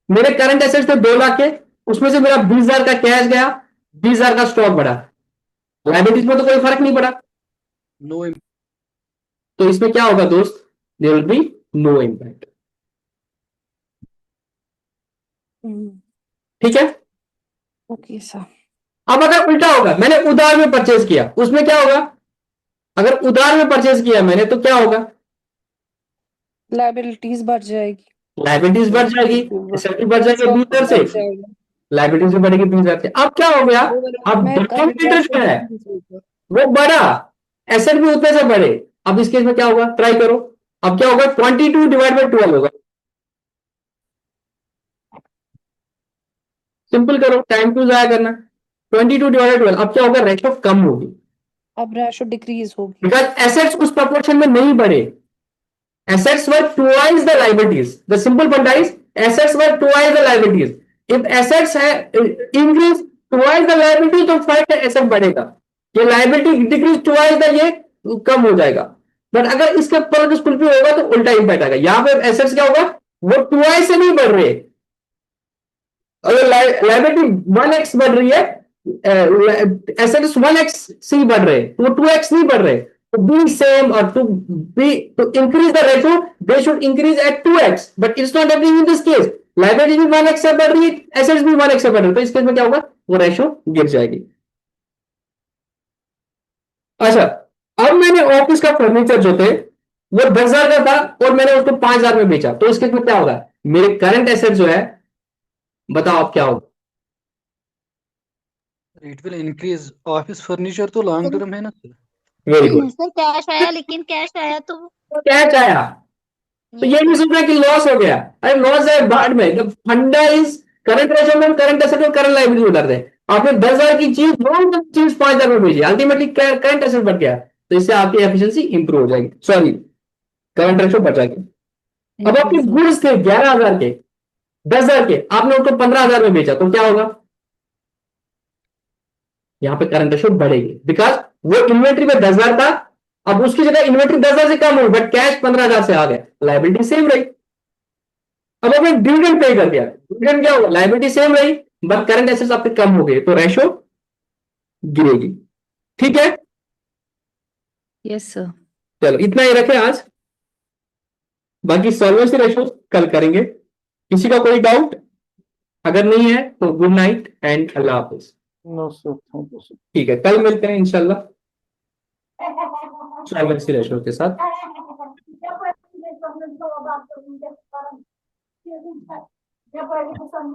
मेरे करंट एसेट्स थे 2 लाख के, उसमें से मेरा 20,000 का कैश गया, 20,000 का स्टॉक बढ़ा, लाइबिलिटीज में तो कोई फर्क नहीं पड़ा, नो, तो इसमें क्या होगा दोस्त, there will be no impact. ठीक है। ओके सर अब अगर उल्टा होगा, मैंने उधार में परचेज किया, उसमें क्या होगा, अगर उधार में परचेज किया मैंने तो क्या होगा, लाइबिलिटीज बढ़ जाएगी लाइबिलिटीज बढ़ जाएगी, एसेट भी बढ़ जाएंगे स्टॉक 20,000 से, बढ़ जाएगा लाइबिलिटीज भी बढ़ेगी 20,000 से। अब क्या हो गया, ओवरऑल अब में डिनोमिनेटर रेशो जो है डिक्रीज होगा वो बढ़ा, एसेट भी उतने से बढ़े। अब इस केस में क्या होगा, ट्राई करो, अब क्या होगा, 22 डिवाइड बाई 12 होगा, सिंपल करो, टाइम क्यों जाया करना, 22 डिवाइड 12, अब क्या होगा, रेशो कम होगी, अब रेशो डिक्रीज होगी बिकॉज एसेट्स उस प्रपोर्शन में नहीं बढ़े, assets were twice the liabilities. The simple funda is assets were twice the liabilities. If assets have increased twice the liability, तो फाइव asset बढ़ेगा, ये liability decrease twice the ये कम हो जाएगा। बट अगर इसके पर फुलफिल होगा तो उल्टा इंपैक्ट आएगा, यहां पे assets क्या होगा, वो twice से नहीं बढ़ रहे, अगर लाइबिलिटी 1x बढ़ रही है, एसेट्स 1x से ही बढ़ रहे हैं, तो वो 2x नहीं बढ़ रहे, to be same or to increase the ratio, they should increase at 2x, but it's not happening in this case, liability भी 1x से बढ़ रही है, एसेट्स भी 1x से बढ़ रहे हैं, तो इस केस में क्या होगा, वो रेशो गिर जाएगी। अच्छा, अब मैंने ऑफिस का फर्नीचर जो थे वो 10,000 का था और मैंने उसको 5,000 में बेचा, तो इस केस में क्या होगा, मेरे करंट एसेट जो है, बताओ आप क्या होगा। It will increase. Office furniture तो लॉन्ग टर्म है ना sir. Very good, sir cash आया, लेकिन कैश आया तो कैश आया, तो ये यस नहीं सर। सोचना कि लॉस हो गया, अरे लॉस है बाद में, जब फंडा इज करंट रेशो में करंट एसेट और करंट लाइबिलिटी उधर दे, आपने 10,000 की चीज लॉन्ग टर्म चीज 5,000 में भेजी, अल्टीमेटली करंट एसेट बढ़ गया, तो इससे आपकी एफिशिएंसी इंप्रूव हो जाएगी, सॉरी करंट रेशो बढ़ जाएगी। अब आपके इंक्रीज होगी गुड्स थे 11,000 के, 10,000 के, आपने उसको 15,000 में बेचा, तो क्या होगा, यहाँ पे करंट रेशो बढ़ेगी, बिकॉज वो इन्वेंट्री में 10,000 था, अब उसकी जगह इन्वेंट्री 10,000 से कम हुई, बट कैश 15,000 से आ गया, लाइबिलिटी सेम रही। अब आपने डिविडेंड पे कर दिया, डिविडेंड क्या होगा, लाइबिलिटी सेम रही, बट करंट एसेट्स आपके कम हो गए, तो रेशो गिरेगी। ठीक है, यस सर चलो इतना ही रखें आज, बाकी सॉल्वेंसी रेशो कल करेंगे। किसी का कोई डाउट अगर नहीं है तो गुड नाइट एंड अल्लाह हाफिज। No sir, thank you sir. ठीक है, कल मिलते हैं इंशाल्लाह सॉल्वेंसी रेशो के साथ। Ya para que te están